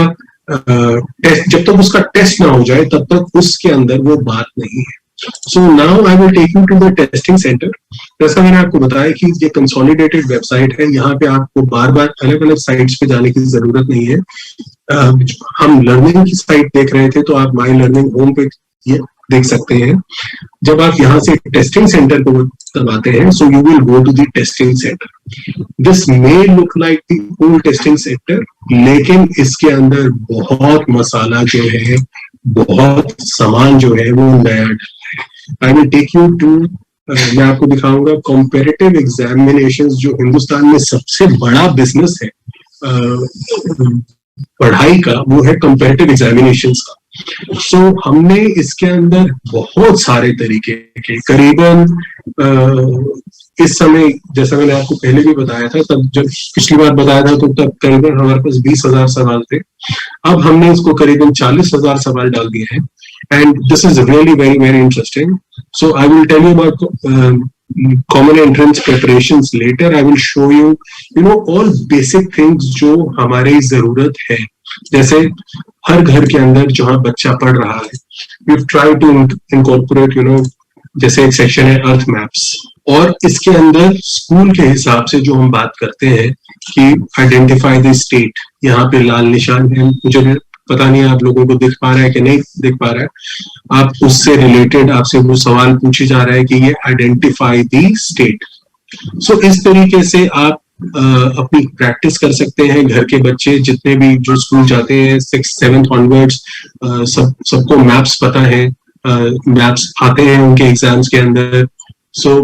टेस्ट, जब तक उसका टेस्ट ना हो जाए तब तक उसके अंदर वो बात नहीं है। So now I will take you to the testing center। जैसा मैंने आपको बताया कि ये कंसोलिडेटेड वेबसाइट है, यहाँ पे आपको बार बार अलग अलग साइट्स पे जाने की जरूरत नहीं है। हम लर्निंग की साइट देख रहे थे, तो आप माई लर्निंग होम पे ये देख सकते हैं। जब आप यहाँ से टेस्टिंग सेंटर को दबाते हैं, so you will go to the testing centre. This may look like the old testing centre, लेकिन इसके अंदर बहुत मसाला जो है, बहुत सामान जो है वो नया डला है। I will take you to, मैं आपको दिखाऊंगा कंपैरेटिव एग्जामिनेशंस, जो हिंदुस्तान में सबसे बड़ा बिजनेस है पढ़ाई का, वो है कंपैरेटिव एग्जामिनेशंस का। सो हमने इसके अंदर बहुत सारे तरीके के, करीबन इस समय, जैसा मैंने आपको पहले भी बताया था, तब जब पिछली बार बताया था, तो तब करीबन हमारे पास 20,000 सवाल थे। अब हमने इसको करीबन 40,000 सवाल डाल दिए हैं। And this is really very very interesting. So I will tell you about common entrance preparations later। I will show you, all basic things जो हमारी जरूरत है। जैसे हर घर के अंदर जहाँ बच्चा पढ़ रहा है, we've tried to incorporate, जैसे एक सेक्शन है अर्थ मैप्स, और इसके अंदर स्कूल के हिसाब से जो हम बात करते हैं कि आइडेंटिफाई द स्टेट, यहाँ पे लाल निशान है, मुझे पता नहीं आप लोगों को दिख पा रहा है कि नहीं दिख पा रहा है। आप उससे रिलेटेड, आपसे वो सवाल पूछे जा रहा है कि ये आइडेंटिफाई द स्टेट। सो इस तरीके से आप अपनी प्रैक्टिस कर सकते हैं। घर के बच्चे जितने भी जो स्कूल जाते हैं 6th 7th ऑनवर्ड्स, सबको मैप्स पता है, मैप्स आते हैं उनके एग्जाम्स के अंदर। सो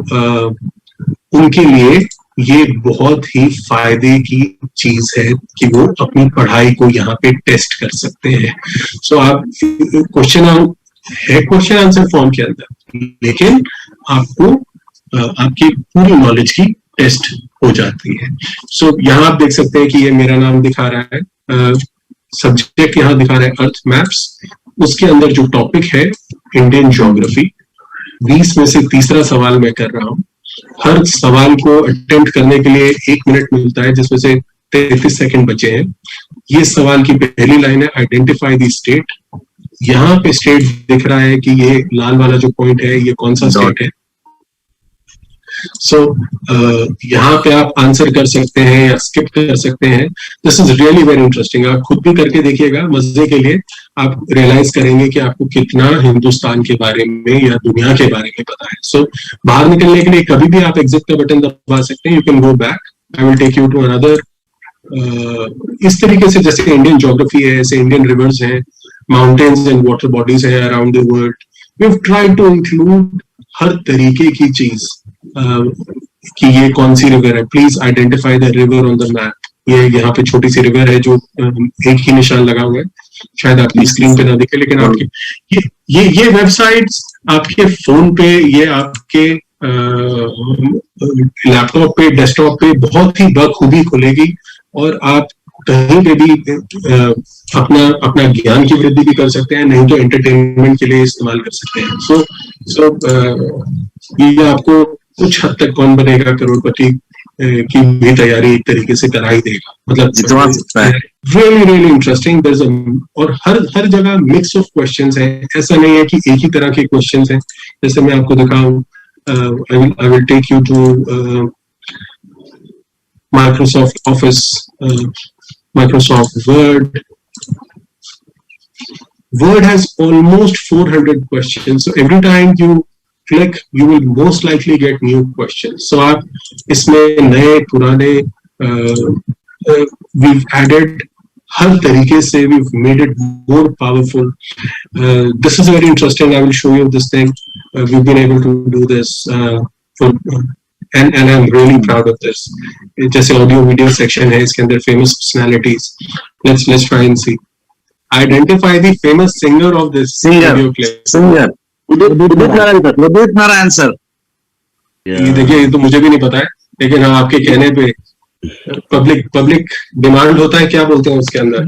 उनके लिए ये बहुत ही फायदे की चीज है कि वो अपनी पढ़ाई को यहाँ पे टेस्ट कर सकते हैं। सो आप क्वेश्चन आंसर फॉर्म के अंदर, लेकिन आपको आपकी पूरी नॉलेज की टेस्ट हो जाती है। सो यहाँ आप देख सकते हैं कि ये मेरा नाम दिखा रहा है, सब्जेक्ट यहाँ दिखा रहा है अर्थ मैप्स, उसके अंदर जो टॉपिक है इंडियन ज्योग्राफी। 20 में से तीसरा सवाल मैं कर रहा हूँ। हर सवाल को अटेम्प्ट करने के लिए 1 मिनट मिलता है, जिसमें से 33 सेकंड बचे हैं। ये सवाल की पहली लाइन है आइडेंटिफाई द स्टेट। यहाँ पे स्टेट दिख रहा है कि ये लाल वाला जो पॉइंट है ये कौन सा स्टेट है। सो यहाँ पे आप आंसर कर सकते हैं या स्किप कर सकते हैं। This is really very interesting. आप खुद भी करके देखिएगा मजे के लिए, आप रियलाइज करेंगे कि आपको कितना हिंदुस्तान के बारे में या दुनिया के बारे में पता है। सो बाहर निकलने के लिए कभी भी आप एग्जिट का बटन दबा सकते हैं। You can go back. I will take you to another. इस तरीके से जैसे इंडियन ज्योग्राफी है, ऐसे इंडियन रिवर्स हैं, माउंटेन्स एंड वाटर बॉडीज है around the world. We have tried to include हर तरीके की चीज कि ये कौन सी रिवर है। Please identify the river on the map. ये यहाँ पे छोटी सी रिवर है जो एक ही निशान लगा हुआ है, शायद आपकी स्क्रीन पे ना दिखे, लेकिन आपके ये वेबसाइट्स आपके फोन पे, ये आपके लैपटॉप पे, डेस्कटॉप पे बहुत ही बखूबी खुलेगी और आप कहीं पे भी अपना ज्ञान की वृद्धि भी कर सकते हैं, नहीं तो एंटरटेनमेंट के लिए इस्तेमाल कर सकते हैं। सो ये आपको कुछ हद तक कौन बनेगा करोड़पति की भी तैयारी एक तरीके से करा ही देगा। मतलब रियली रियली इंटरेस्टिंग। और हर जगह मिक्स ऑफ क्वेश्चंस है, ऐसा नहीं है कि एक ही तरह के क्वेश्चंस हैं। जैसे मैं आपको दिखाऊं, I will take you to Microsoft Office, Microsoft Word. Word has almost 400 questions. So every time you click, you will most likely get new questions. So आप इसमें नए पुराने we've added हर तरीके से, we've made it more powerful. This is very interesting. I will show you this thing. We've been able to do this for, and I'm really proud of this. जैसे audio video section है, इसके अंदर famous personalities. Let's try and see. Identify the famous singer of this video clip. Singer. Udit Narayan sir. ये देखिए, ये तो मुझे भी नहीं पता है, लेकिन हाँ आपके कहने पे पब्लिक डिमांड होता है, क्या बोलते हैं उसके अंदर,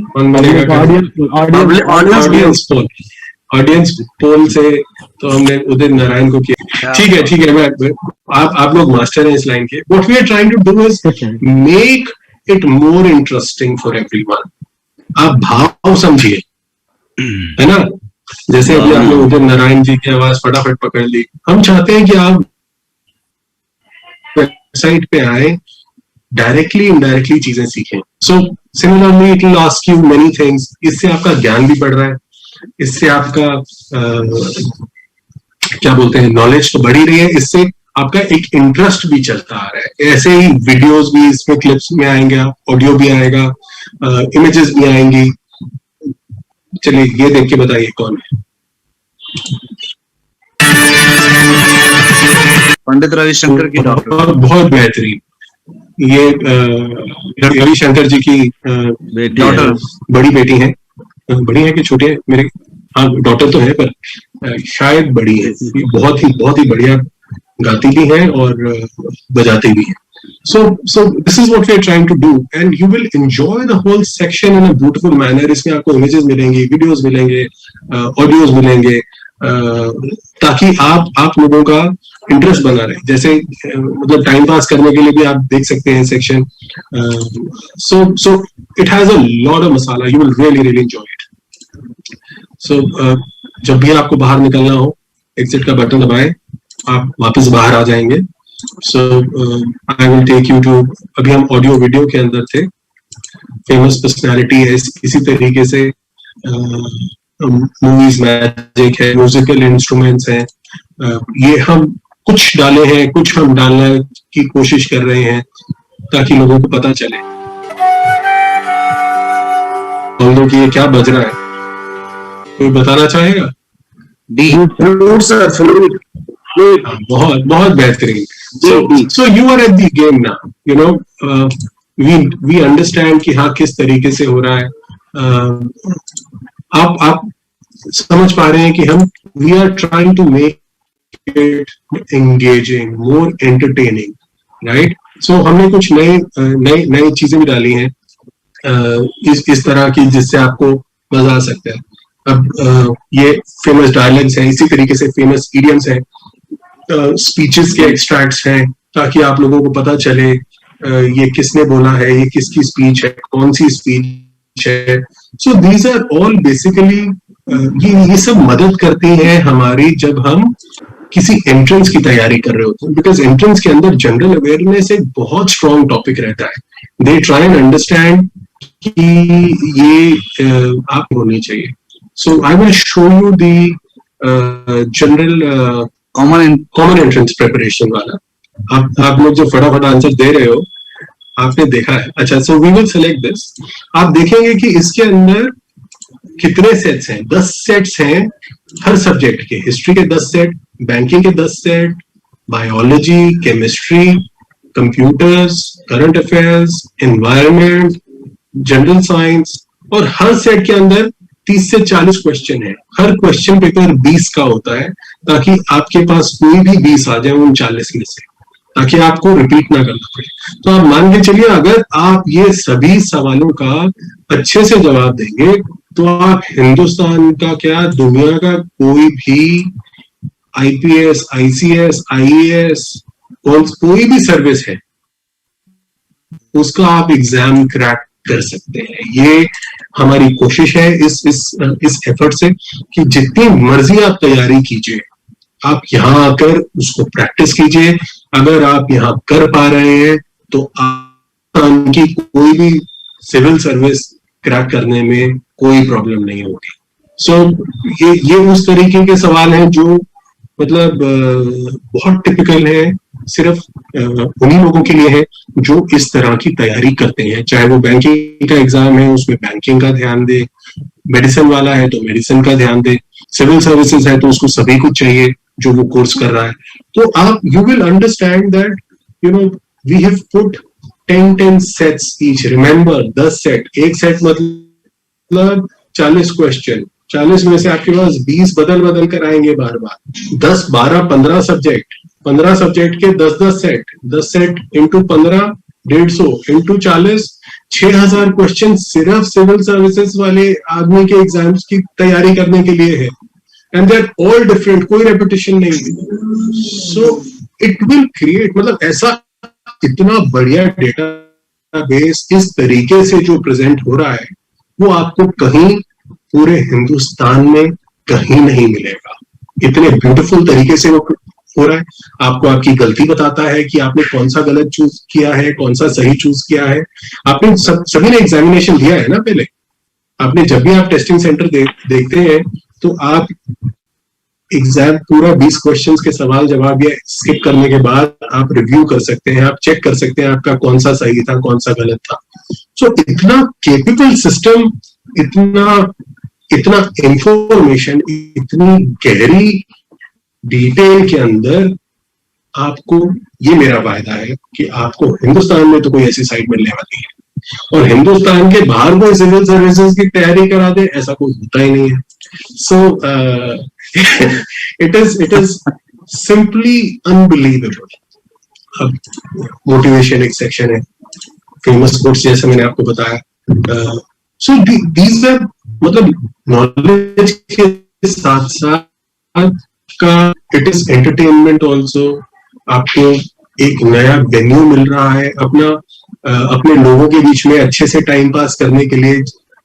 ऑडियंस पोल से तो हमने उदित नारायण को किया. ठीक है, मैं आप लोग मास्टर हैं इस लाइन के. What we are trying to do is make it more interesting for everyone. आप भाव समझिए, है ना. जैसे अभी आपने उदित नारायण जी की आवाज फटाफट पकड़ ली. हम चाहते हैं कि आप वेबसाइट पे आए, डायरेक्टली इनडायरेक्टली चीजें सीखें. So similarly it will ask you many things. इससे आपका ज्ञान भी बढ़ रहा है, इससे आपका क्या बोलते हैं, नॉलेज तो बढ़ ही रही है, इससे आपका एक इंटरेस्ट भी चलता आ रहा है. ऐसे ही वीडियोस भी इसमें क्लिप्स में आएंगे, ऑडियो भी आएगा, इमेजेस भी आएंगी. चलिए ये देख के बताइए कौन है. पंडित रविशंकर की डॉक्टर. और बहुत बेहतरीन. ये रविशंकर जी की डॉटर, बड़ी बेटी है. बड़ी है कि छोटी है? मेरे हाँ डॉटर तो है, पर शायद बड़ी है. बहुत ही बढ़िया गाती भी है और बजाती भी है. So this is what we are trying to do, and you will enjoy the whole section in a beautiful manner. इसमें आपको images मिलेंगी, videos मिलेंगे, audios मिलेंगे, ताकि आप लोगों का इंटरेस्ट बना रहे. जैसे मतलब टाइम पास करने के लिए भी आप देख सकते हैं section. So it has a lot of masala. You will really enjoy it. So जब भी आपको बाहर निकलना हो, exit का बटन दबाएं, आप वापस बाहर आ जाएंगे. So I will take you to, अभी हम ऑडियो वीडियो के अंदर थे. फेमस पर्सनालिटी है, इसी तरीके से मूवीज मैजिक है, म्यूजिकल इंस्ट्रूमेंट्स हैं. ये हम कुछ डाले हैं, कुछ हम डालने की कोशिश कर रहे हैं ताकि लोगों को पता चले हम लोग ये क्या बज रहा है. कोई बताना चाहेगा? बहुत बेहतरीन. So you are at the game now, you know. We understand कि हाँ किस तरीके से हो रहा है. आप समझ पा रहे हैं कि हम we are trying to make it engaging, more entertaining, right? So हमने कुछ नई चीजें भी डाली हैं इस तरह की, जिससे आपको मजा आ सकता है. अब ये फेमस डायलॉग्स हैं, इसी तरीके से फेमस इडियम्स हैं, स्पीचेस के एक्सट्रैक्ट्स हैं, ताकि आप लोगों को पता चले ये किसने बोला है, ये किसकी स्पीच है, कौन सी स्पीच है. So these are all basically ये सब मदद करती हैं हमारी जब हम किसी एंट्रेंस की तैयारी कर रहे होते हैं. बिकॉज एंट्रेंस के अंदर जनरल अवेयरनेस एक बहुत स्ट्रॉन्ग टॉपिक रहता है. दे ट्राई एंड अंडरस्टैंड कि ये आप होनी चाहिए. So I will show you the general common entrance preparation वाला. आप लोग जो फटाफट आंसर दे रहे हो, आपने देखा है. अच्छा, so we will select this. आप देखेंगे कि इसके अंदर कितने सेट्स हैं. 10 सेट्स हैं हर सब्जेक्ट के. हिस्ट्री के 10 सेट, बैंकिंग के 10 set, biology, chemistry, computers, current affairs, environment, general science. और हर सेट के अंदर 30 से 40 क्वेश्चन है. हर क्वेश्चन पेपर 20 का होता है, ताकि आपके पास कोई भी 20 आ जाए उन 40 में से, ताकि आपको रिपीट ना करना पड़े. तो आप मान के चलिए, अगर आप ये सभी सवालों का अच्छे से जवाब देंगे तो आप हिंदुस्तान का क्या, दुनिया का कोई भी IPS, ICS, IAS, कोई भी सर्विस है, उसका आप एग्जाम क्रैक कर सकते हैं. ये हमारी कोशिश है इस एफर्ट से कि जितनी मर्जी आप तैयारी कीजिए, आप यहाँ आकर उसको प्रैक्टिस कीजिए. अगर आप यहाँ कर पा रहे हैं तो आपकी कोई भी सिविल सर्विस क्रैक करने में कोई प्रॉब्लम नहीं होगी. सो ये उस तरीके के सवाल हैं जो मतलब बहुत टिपिकल है, सिर्फ उन्हीं लोगों के लिए है जो इस तरह की तैयारी करते हैं। चाहे वो बैंकिंग का एग्जाम है, उसमें बैंकिंग का ध्यान दे, मेडिसिन वाला है तो मेडिसिन का ध्यान दे, सिविल सर्विसेज है तो उसको सभी कुछ चाहिए जो वो कोर्स कर रहा है। तो आप you will understand that you know we have put 10 sets each. Remember 10 set, एक सेट मतलब 40 क्वेश्चन, 40 में से आपके पास 20 बदल बदल कर आएंगे बार बार। 10, 12, 15 सब्जेक्ट, 15 सब्जेक्ट के 10 set, 10 set into 15, 150 into 40, 6000 question सिर्फ सिविल सर्विसेज वाले आदमी के एग्जाम्स की तैयारी करने के लिए है। And they are all different, कोई रेपिटेशन नहीं है। सो इट विल क्रिएट, मतलब ऐसा इतना बढ़िया डेटा बेस इस तरीके से जो प्रेजेंट हो रहा है वो आपको कहीं पूरे हिंदुस्तान में कहीं नहीं मिलेगा। इतने ब्यूटीफुल तरीके से वो हो रहा है, आपको आपकी गलती बताता है कि आपने कौन सा गलत चूज किया है, कौन सा सही चूज किया है। आपने सभी ने एग्जामिनेशन दिया है ना पहले। आपने जब भी आप टेस्टिंग सेंटर देखते हैं तो आप एग्जाम पूरा 20 क्वेश्चंस के सवाल जवाब या स्किप करने के बाद आप रिव्यू कर सकते हैं, आप चेक कर सकते हैं आपका कौन सा सही था, कौन सा गलत था। सो इतना केपेबल सिस्टम, इतना इंफॉर्मेशन, इतनी गहरी डिटेल के अंदर आपको, ये मेरा वायदा है कि आपको हिंदुस्तान में तो कोई ऐसी साइट मिलने वाली है और हिंदुस्तान के बाहर कोई सिविल सर्विसेज की तैयारी करा दे, ऐसा कोई होता ही नहीं है। सो it is simply unbelievable. अब मोटिवेशन एक सेक्शन है, फेमस कोट्स जैसे मैंने आपको बताया। सो these are, मतलब नॉलेज के साथ साथ का इट इज एंटरटेनमेंट ऑल्सो। आपको एक नया वेन्यू मिल रहा है अपने लोगों के बीच में अच्छे से टाइम पास करने के लिए,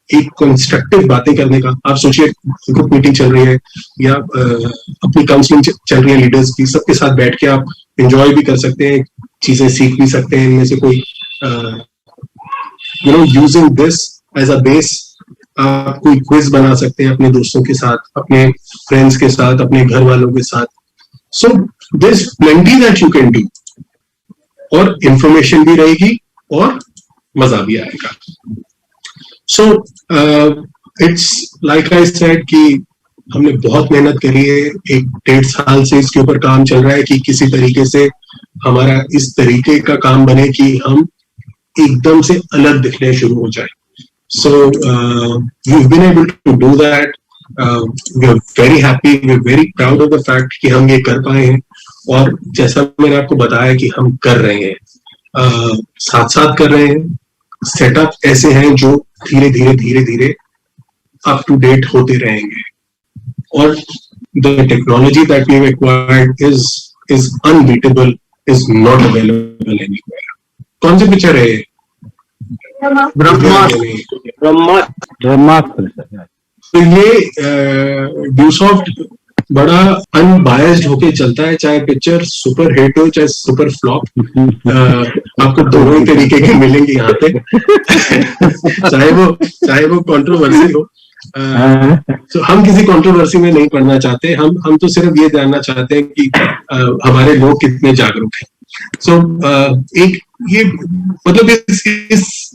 एक कंस्ट्रक्टिव बातें करने का। आप सोचिए ग्रुप मीटिंग चल रही है या अपनी काउंसलिंग चल रही है लीडर्स की, सबके साथ बैठ के आप एंजॉय भी कर सकते हैं, चीजें सीख भी सकते हैं। इनमें से कोई using this as a base आप कोई क्विज बना सकते हैं अपने दोस्तों के साथ, अपने फ्रेंड्स के साथ, अपने घर वालों के साथ। So there is plenty that you can do, और इंफॉर्मेशन भी रहेगी और मजा भी आएगा। So it's like I said कि हमने बहुत मेहनत करी है, 1-1.5 साल से इसके ऊपर काम चल रहा है कि किसी तरीके से हमारा इस तरीके का काम बने कि हम एकदम से अलग दिखने शुरू हो जाए। सो we've been able to do that. We are very happy, we are very proud of the fact कि हम ये कर पाए हैं। और जैसा मैंने आपको बताया कि हम कर रहे हैं, साथ साथ कर रहे हैं। सेटअप ऐसे हैं जो धीरे धीरे अप टू डेट होते रहेंगे, और the technology that we have acquired is unbeatable, is not available anywhere. कौन सी पिक्चर है? ब्रह्मास्त्र। तो ये ड्यूसॉफ्ट बड़ा अनबायस्ड होके चलता है, चाहे पिक्चर सुपर हिट हो चाहे सुपर फ्लॉप। आपको दोनों ही तरीके के मिलेंगे यहाँ पे चाहे वो कंट्रोवर्सी हो। तो हम किसी कंट्रोवर्सी में नहीं पढ़ना चाहते, हम तो सिर्फ ये जानना चाहते हैं कि हमारे लोग कितने जागरूक हैं। सो एक ये मतलब इस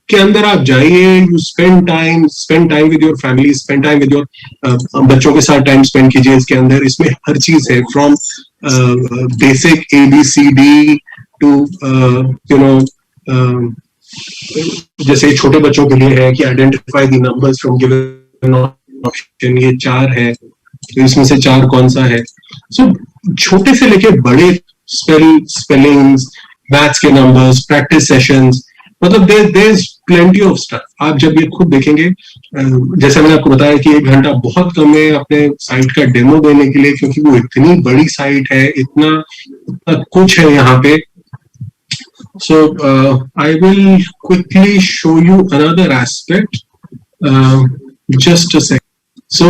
के अंदर आप जाइए, you spend time with your family, spend time with your बच्चों के साथ टाइम स्पेंड कीजिए। इसके अंदर इसमें हर चीज है, फ्रॉम बेसिक ABCD टू जैसे छोटे बच्चों के लिए है कि identify the numbers from given option, ये 4 है तो इसमें से 4 कौन सा है। सो छोटे से लेके बड़े स्पेलिंग्स, मैथ्स के नंबर्स, प्रैक्टिस सेशंस, मतलब there is plenty of stuff. आप जब ये खुद देखेंगे, जैसे मैंने आपको बताया कि 1 घंटा बहुत कम है अपने साइट का डेमो देने के लिए, क्योंकि वो इतनी बड़ी साइट है, इतना कुछ है यहाँ पे। So I will quickly show you another aspect. Just a second. So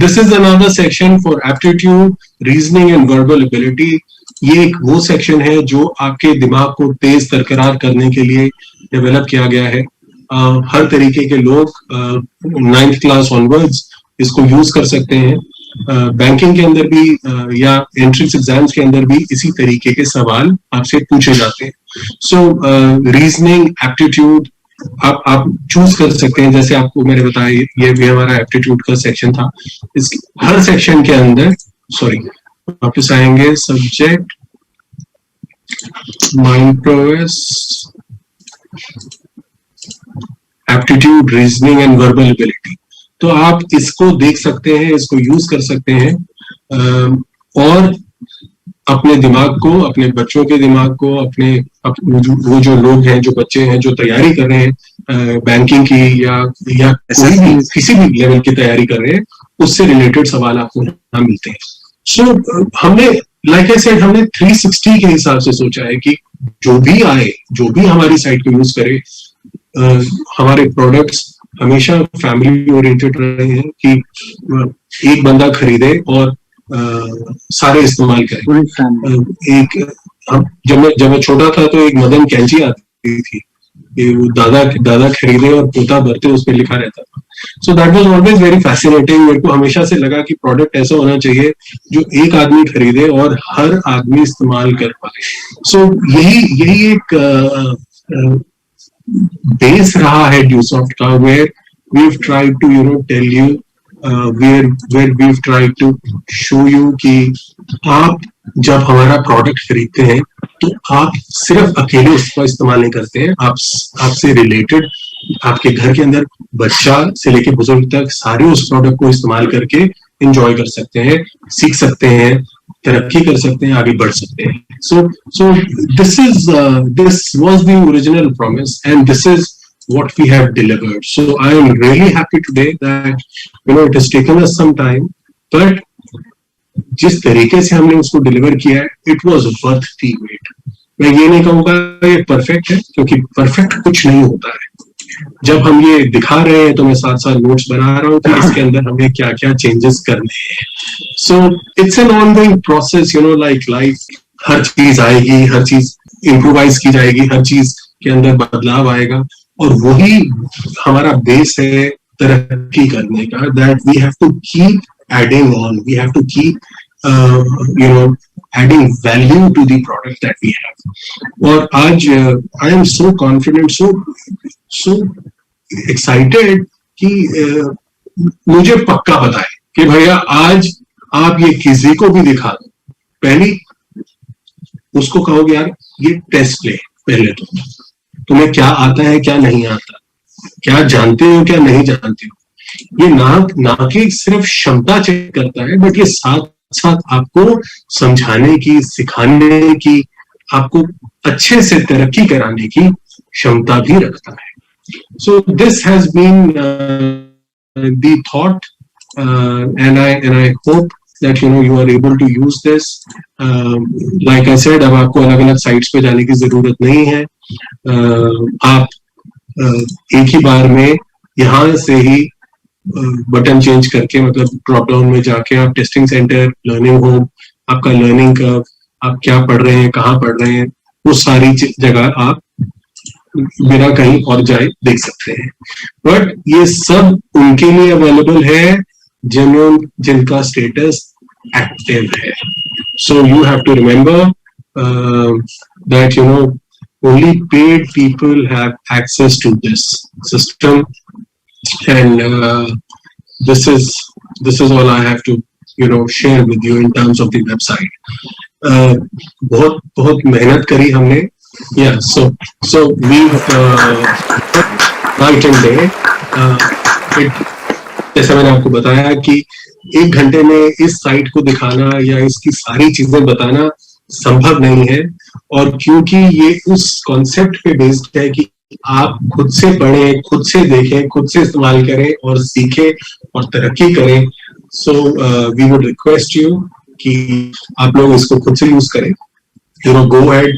this is another section for aptitude, reasoning and verbal ability. ये एक वो सेक्शन है जो आपके दिमाग को तेज बरकरार करने के लिए डेवलप किया गया है। हर तरीके के लोग 9th क्लास ऑनवर्ड्स इसको यूज कर सकते हैं। बैंकिंग के अंदर भी या एंट्रेंस एग्जाम्स के अंदर भी इसी तरीके के सवाल आपसे पूछे जाते हैं. सो रीजनिंग, एप्टीट्यूड आप चूज कर सकते हैं. जैसे आपको मैंने बताया, ये भी हमारा एप्टीट्यूड का सेक्शन था. इस हर सेक्शन के अंदर वापस आएंगे, subject, mind progress, aptitude, reasoning and verbal ability. तो आप इसको देख सकते हैं, इसको यूज कर सकते हैं और अपने दिमाग को, अपने बच्चों के दिमाग को, वो जो लोग हैं, जो बच्चे हैं जो तैयारी कर रहे हैं बैंकिंग की या कोई भी किसी भी लेवल की तैयारी कर रहे हैं, उससे रिलेटेड सवाल आपको यहाँ मिलते हैं. सो हमने लाइक आई सेड, हमने 360 के हिसाब से सोचा है कि जो भी आए, जो भी हमारी साइट को यूज करे, हमारे प्रोडक्ट्स हमेशा फैमिली ओरिएंटेड रहे हैं कि एक बंदा खरीदे और सारे इस्तेमाल करें. जब मैं छोटा था तो एक मदन कैंची आती थी, वो दादा खरीदे और पोता भरते, उस पर लिखा रहता था. So that was always very fascinating. मेरे को हमेशा से लगा कि प्रोडक्ट ऐसा होना चाहिए जो एक आदमी खरीदे और हर आदमी इस्तेमाल कर पाए. सो यही एक बेस रहा है ड्यूसॉफ्ट का, where we have tried to tell you, where we've tried to show you कि आप जब हमारा प्रोडक्ट खरीदते हैं तो आप सिर्फ अकेले उसका इस्तेमाल नहीं करते हैं, आपसे रिलेटेड आपके घर के अंदर बच्चा से लेके बुजुर्ग तक सारे उस प्रोडक्ट को इस्तेमाल करके एंजॉय कर सकते हैं, सीख सकते हैं, तरक्की कर सकते हैं, आगे बढ़ सकते हैं. So this was the original promise and this is what we have delivered. So I am really happy today that it has taken us some time, but जिस तरीके से हमने उसको डिलीवर किया है, it was worth the wait. मैं ये नहीं कहूँगा ये परफेक्ट है, क्योंकि परफेक्ट कुछ नहीं होता है. जब हम ये दिखा रहे हैं तो मैं साथ साथ नोट्स बना रहा हूँ कि इसके अंदर हमें क्या क्या चेंजेस करने हैं. So it's an ongoing process, like life. हर चीज आएगी, हर चीज इम्प्रोवाइज की जाएगी, हर चीज के अंदर बदलाव आएगा और वही हमारा बेस है तरक्की करने का. That we have to keep adding on, we have to keep adding value to the product that we have. और आज I am so confident, so excited कि मुझे पक्का पता है कि भैया आज आप ये किसी को भी दिखा दो, पहली उसको कहोगे यार ये टेस्ट ले, पहले तो तुम्हें क्या आता है, क्या नहीं आता, क्या जानते हो, क्या नहीं जानते हो. ये ना कि सिर्फ क्षमता चेक करता है, बट ये साथ साथ आपको समझाने की, सिखाने की, आपको अच्छे से तरक्की कराने की क्षमता भी रखता है. So this has been the thought and I hope that you are able to use this. Like I said, अब आपको अलग अलग साइट्स पे जाने की जरूरत नहीं है. आप एक ही बार में यहाँ से ही बटन चेंज करके, मतलब ड्रॉप डाउन में जाके आप टेस्टिंग सेंटर, लर्निंग होम, आपका लर्निंग कर्व, आप क्या पढ़ रहे हैं, कहाँ पढ़ रहे हैं, वो सारी जगह आप बिना कहीं और जाए देख सकते हैं. बट ये सब उनके लिए अवेलेबल है जिनका स्टेटस एक्टिव है. So you have to remember that only paid people have access to this system, and this is all I have to share with you in terms of the website. बहुत मेहनत करी हमने. Yeah, so we night and day. जैसा मैंने आपको बताया कि 1 घंटे में इस साइट को दिखाना या इसकी सारी चीजें बताना संभव नहीं है, और क्योंकि ये उस कॉन्सेप्ट पे बेस्ड है कि आप खुद से पढ़ें, खुद से देखें, खुद से इस्तेमाल करें और सीखें और तरक्की करें. So we would request you कि आप लोग इसको खुद से यूज करें. Go ahead,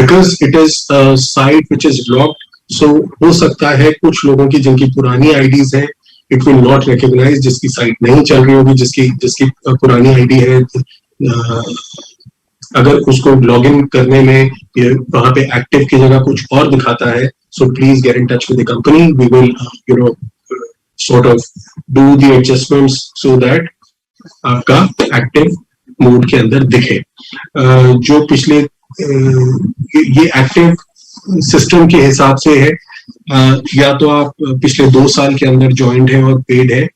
because it is a site which is locked. So हो सकता है कुछ लोगों की जिनकी पुरानी आईडीज हैं, इट विल नॉट रिकॉग्नाइज, जिसकी साइट नहीं चल रही होगी, जिसकी पुरानी आईडी है, अगर उसको लॉग इन करने में वहां पे एक्टिव की जगह कुछ और दिखाता है, so please get in touch with the company. We will sort of do the adjustments so that आपका एक्टिव मोड के अंदर दिखे। जो पिछले ये एक्टिव सिस्टम के हिसाब से है, या तो आप पिछले 2 साल के अंदर ज्वाइंट है और पेड है,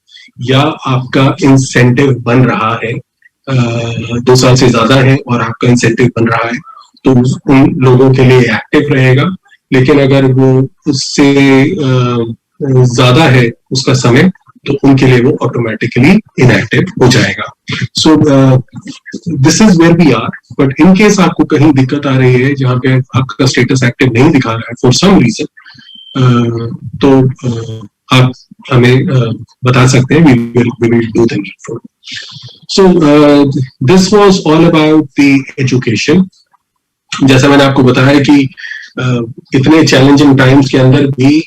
या आपका इंसेंटिव बन रहा है 2 साल से ज्यादा है और आपका इंसेंटिव बन रहा है, तो उन लोगों के लिए एक्टिव रहेगा। लेकिन अगर वो उससे ज्यादा है उसका समय, तो उनके लिए वो ऑटोमेटिकली इनएक्टिव हो जाएगा। So this is where we are. But in case आपको कहीं दिक्कत आ रही है जहाँ पे आपका स्टेटस एक्टिव नहीं दिखा रहा है फॉर सम रीजन, तो आप हमें बता सकते हैं, we will do the needful. So this was all about the education. जैसा मैंने आपको बताया कि इतने चैलेंजिंग टाइम्स के अंदर भी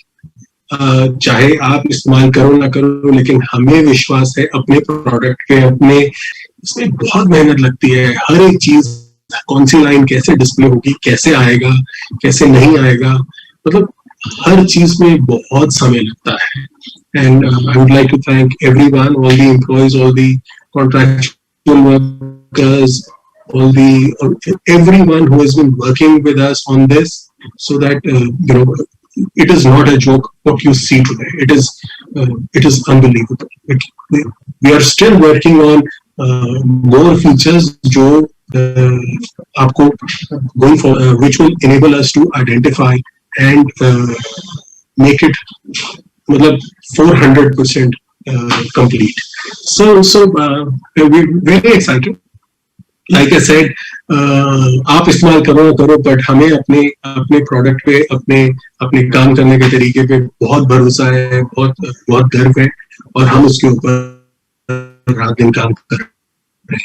चाहे आप इस्तेमाल करो ना करो, लेकिन हमें विश्वास है अपने प्रोडक्ट पे, अपने इसमें बहुत मेहनत लगती है। हर एक चीज, कौन सी लाइन कैसे डिस्प्ले होगी, कैसे आएगा, कैसे नहीं आएगा, मतलब हर चीज में बहुत समय लगता है। And I would like to thank everyone, all the employees, all the contractual workers, all the everyone who has been working with us on this, so that it is not a joke what you see today. It is unbelievable. We are still working on more features जो आपको going for which will enable us to identify and make it मतलब 400% complete. So we're very excited. Like I said, आप इस्तेमाल करो ना करो, बट हमें अपने प्रोडक्ट पे, अपने काम करने के तरीके पे बहुत भरोसा है, बहुत गर्व है, और हम उसके ऊपर रात दिन काम कर रहे हैं।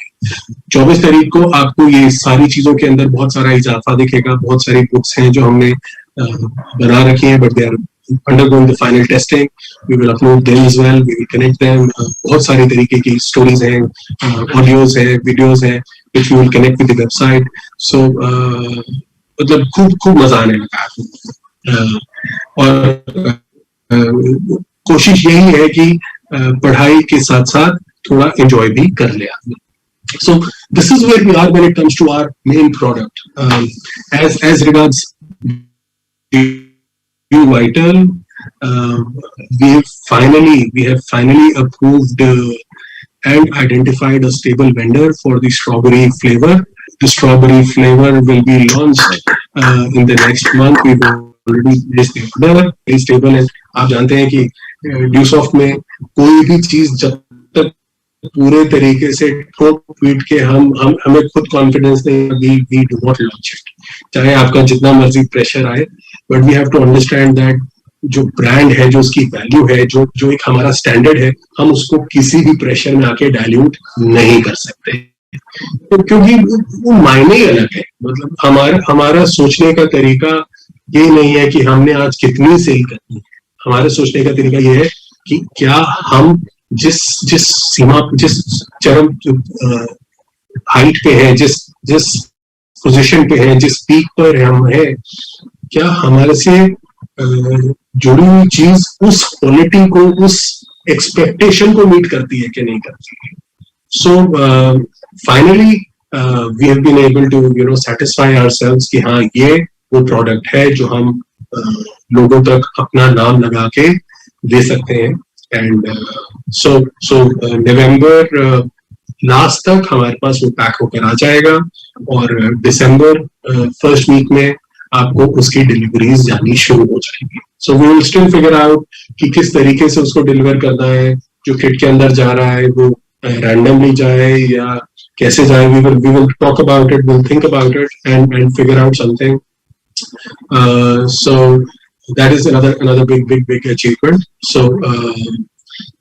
24 तारीख को आपको ये सारी चीजों के अंदर बहुत सारा इजाफा दिखेगा। बहुत सारी बुक्स हैं जो हमने बना रखी हैं, but they are undergoing the final testing. We will upload them as well. We will connect them. बहुत सारी तरीके की स्टोरीज हैं, ऑडियोज हैं, वीडियोज हैं, which we will connect with the website. So मतलब खूब मजा आने लगा। और कोशिश यही है कि पढ़ाई के साथ साथ थोड़ा एंजॉय भी कर ले आदमी। So this is where we are when it comes to our main product. As regards Vital, we have finally approved and identified a stable vendor for the strawberry flavor. The strawberry flavor will be launched in the next month. We've already placed the order. Very stable है। आप जानते हैं कि Dewsoft में कोई भी चीज जब तक पूरे तरीके से ठोक पीट के हमें खुद कॉन्फिडेंस नहीं, we do not launch it. चाहे आपका जितना मर्जी प्रेशर आए, but we have to understand that जो ब्रांड है, जो उसकी वैल्यू है, जो एक हमारा स्टैंडर्ड है, हम उसको किसी भी प्रेशर में आके डाइल्यूट नहीं कर सकते, तो क्योंकि वो मायने ही अलग है। मतलब हमारा सोचने का तरीका ये नहीं है कि हमने आज कितनी सेल करनी है। हमारे सोचने का तरीका ये है कि क्या हम जिस सीमा, जिस चरम हाइट पे है, जिस पोजीशन पे है, जिस पीक पर हम है, क्या हमारे से जुड़ी हुई चीज उस क्वालिटी को, उस एक्सपेक्टेशन को मीट करती है कि नहीं करती है। So finally we have been able to satisfy ourselves कि हाँ, ये वो प्रोडक्ट है जो हम लोगों तक अपना नाम लगा के दे सकते हैं। एंड सो नवंबर लास्ट तक हमारे पास वो पैक होकर आ जाएगा, और दिसंबर फर्स्ट वीक में आपको उसकी डिलीवरीज जानी शुरू हो जाएगी। So we will still figure out कि किस तरीके से उसको डिलीवर करना है। जो किट के अंदर जा रहा है वो रैंडमली जाए या कैसे जाए, we will talk about it, will think about it and figure out something. So that is another big achievement. So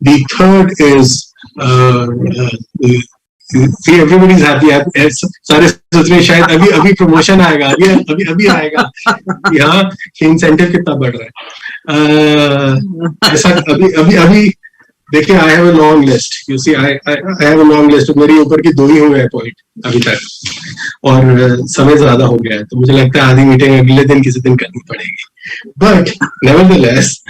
the third is see, everybody is happy. सारे सोच रहे शायद अभी प्रमोशन आएगा, अभी आएगा। यहाँ इंसेंटिव कितना बढ़ रहा है, ऐसा अभी देखिए। I have a long list, you see, I have a long list. मेरी ऊपर की 2 ही हुए हैं पॉइंट अभी तक, और समय ज्यादा हो गया है, तो मुझे लगता है आधी मीटिंग अगले दिन किसी दिन करनी पड़ेगी। बट नेवरदलेस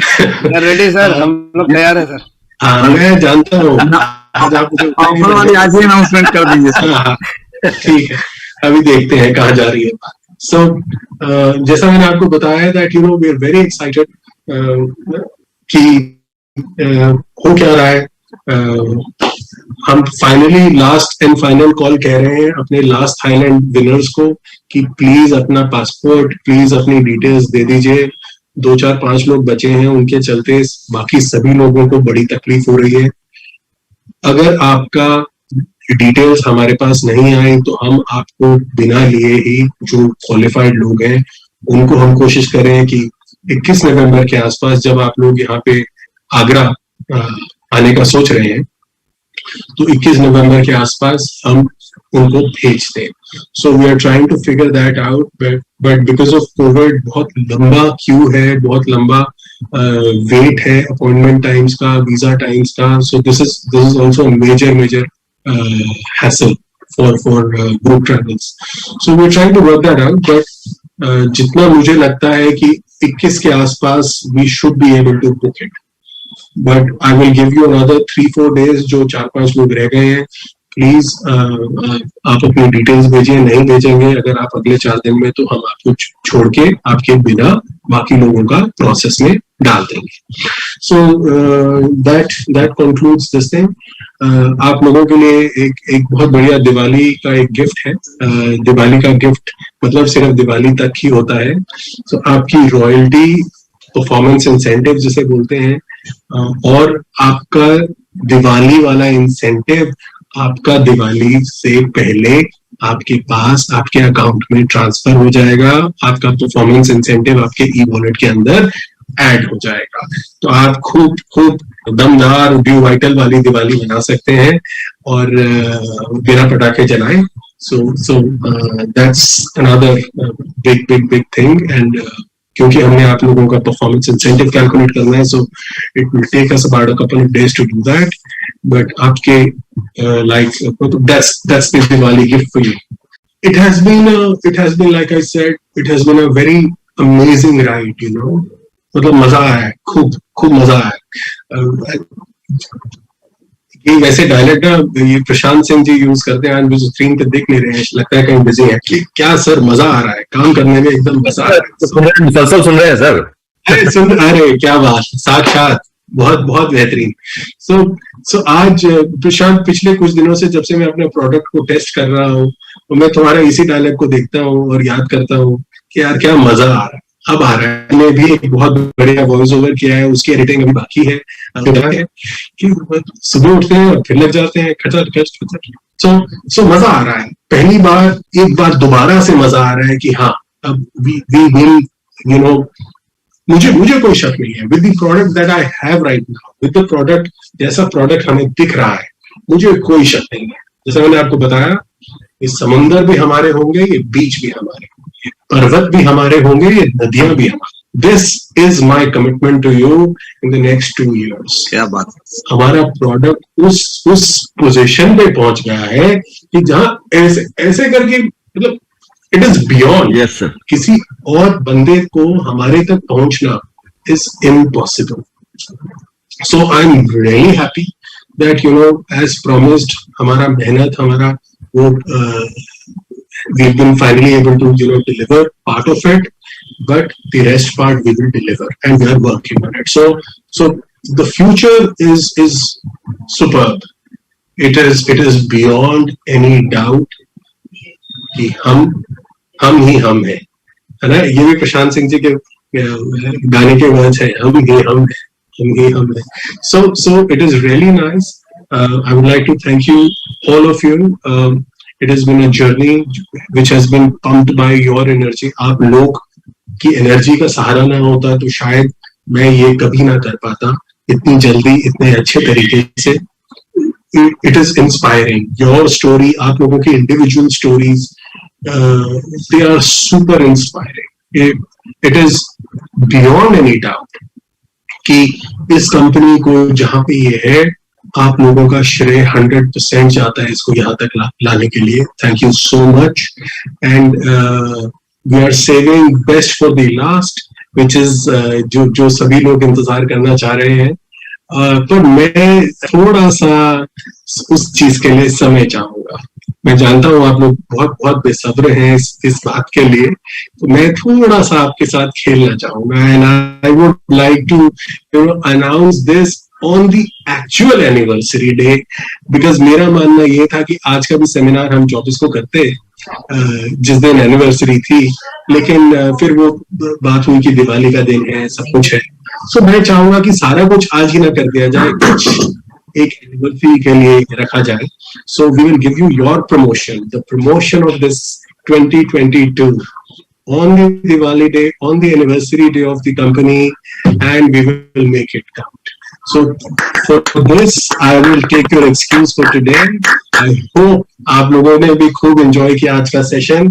रेडी सर, हम लोग तैयार है सर। हाँ मैं जानता हूँ, आज आप मुझे ऑफर वाली आज ही अनाउंसमेंट कर दीजिए सर। हाँ, ठीक है, अभी देखते हैं कहाँ जा रही है बात। सो जैसा मैंने आपको बताया that you know we are very excited कि हो क्या रहा है। हम finally last and final call कह रहे हैं अपने लास्ट थाईलैंड विनर्स को कि प्लीज अपना पासपोर्ट, प्लीज अपनी डिटेल्स दे दीजिए। 2 4 5 लोग बचे हैं, उनके चलते बाकी सभी लोगों को बड़ी तकलीफ हो रही है। अगर आपका डिटेल्स हमारे पास नहीं आई तो हम आपको बिना लिए ही जो क्वालिफाइड लोग हैं उनको हम कोशिश करें कि 21 नवंबर के आसपास जब आप लोग यहाँ पे आगरा आने का सोच रहे हैं तो 21 नवंबर के आसपास हम उनको भेज दें। So we are trying to figure that out, but because of covid बहुत लंबा क्यू है, बहुत लंबा वेट है अपॉइंटमेंट टाइम्स का, वीजा टाइम्स का। So this is also major hassle for group travels. So we're trying to work that out, but जितना मुझे लगता है कि 21 के आसपास we should be able to book it. But I will give you another 3-4 days, जो 4-5 लोग रह गए हैं, प्लीज आप अपनी डिटेल्स भेजिए। नहीं भेजेंगे अगर आप अगले 4 दिन में तो हम आपको छोड़ के आपके बिना बाकी लोगों का प्रोसेस में डाल देंगे। So that concludes this thing. आप लोगों के लिए एक बहुत बढ़िया दिवाली का एक गिफ्ट है। दिवाली का गिफ्ट मतलब सिर्फ दिवाली तक ही होता है। सो आपकी रॉयल्टी, परफॉर्मेंस इंसेंटिव जिसे बोलते हैं, और आपका दिवाली वाला इंसेंटिव आपका दिवाली से पहले आपके पास आपके अकाउंट में ट्रांसफर हो जाएगा। आपका परफॉर्मेंस इंसेंटिव आपके ई वॉलेट के अंदर ऐड हो जाएगा। तो आप खूब दमदार ड्यू वाइटल वाली दिवाली बना सकते हैं और बिना पटाखे जलाएं। So that's another big thing. And क्योंकि हमने आप लोगों का परफॉर्मेंस इंसेंटिव कैलकुलेट करना है, so it will take us about a couple of days to do that. But आपके that's the Diwali gift for you. It has been like I said, it has been a very amazing ride, you know. मतलब मजा आया है, खूब मजा आया। ये वैसे डायलेक्ट ना ये प्रशांत सिंह जी यूज करते हैं, आज मुझे स्क्रीन पे देख नहीं रहे हैं, लगता है कहीं बिजी है। कि क्या सर मजा आ रहा है, काम करने में एकदम मजा आ रहा है। मुसलसल सुन रहे हैं सर। अरे क्या बात, साक्षात, बहुत बेहतरीन। सो आज प्रशांत, पिछले कुछ दिनों से जब से मैं अपने प्रोडक्ट को टेस्ट कर रहा हूँ तो मैं तुम्हारा इसी डायलॉग को देखता हूँ और याद करता हूँ कि यार क्या मजा आ रहा है। अब आ रहा है। मैंने भी एक बहुत बढ़िया वॉइस ओवर किया है, उसकी एडिटिंग अभी बाकी है। कि सुबह उठते हैं और फिर लग जाते हैं खचर। सो मजा आ रहा है। पहली बार एक बार दोबारा से मजा आ रहा है कि हाँ अब वी विल, यू नो, मुझे कोई शक नहीं है with the product that I have right now, with the product जैसा प्रोडक्ट हमें दिख रहा है, मुझे कोई शक नहीं है। जैसा मैंने आपको बताया, ये समंदर भी हमारे होंगे, ये बीच भी हमारे होंगे, पर्वत भी हमारे होंगे, ये नदियां भी हमारी। This is my commitment to you in the next 2 years। क्या बात है। हमारा प्रोडक्ट उस पोजीशन पे पहुंच गया है कि जहां ऐसे करके, मतलब it is beyond. Yes sir. किसी और बंदे को हमारे तक पहुंचना is impossible. So I am really happy that you know as promised हमारा मेहनत, हमारा वो we've been finally able to deliver part of it, but the rest part we will deliver and we are working on it. So the future is superb. It is beyond any doubt कि हम ही हम हैं, है ना। ये भी प्रशांत सिंह जी के गाने के वर्ड्स है, हम ही हम हैं। So it is really nice. I would like to thank you, all of you. It has been a journey which has been pumped by your energy. आप लोग की एनर्जी का सहारा ना होता तो शायद मैं ये कभी ना कर पाता इतनी जल्दी, इतने अच्छे तरीके से। It is inspiring. Your story, आप लोगों की individual stories, they are super inspiring. It is beyond any doubt कि इस कंपनी को जहां पे ये है, आप लोगों का श्रेय 100% जाता है इसको यहाँ तक लाने के लिए। Thank you so much. And we are saving best for the last, which is जो सभी लोग इंतजार करना चाह रहे हैं। पर मैं थोड़ा सा उस चीज के लिए समय चाहूंगा। मैं जानता हूँ आप लोग बहुत बहुत बेसब्र हैं इस बात के लिए, तो मैं थोड़ा सा आपके साथ खेलना चाहूंगा। And I would like to announce this on the actual anniversary day, because मेरा मानना ये था कि आज का भी सेमिनार हम 24 को करते जिस दिन एनिवर्सरी थी, लेकिन फिर वो बात हुई कि दिवाली का दिन है, सब कुछ है। सो मैं चाहूंगा कि सारा कुछ आज ही ना कर दिया जाए, कुछ एक एनिवर्सरी के लिए रखा जाए। So we will give you your promotion, the promotion of this 2022 on the Diwali day, on the anniversary day of the company, and we will make it count. So for this, I will take your excuse for today. I hope आप लोगों ने भी खूब एंजॉय किया आज का सेशन,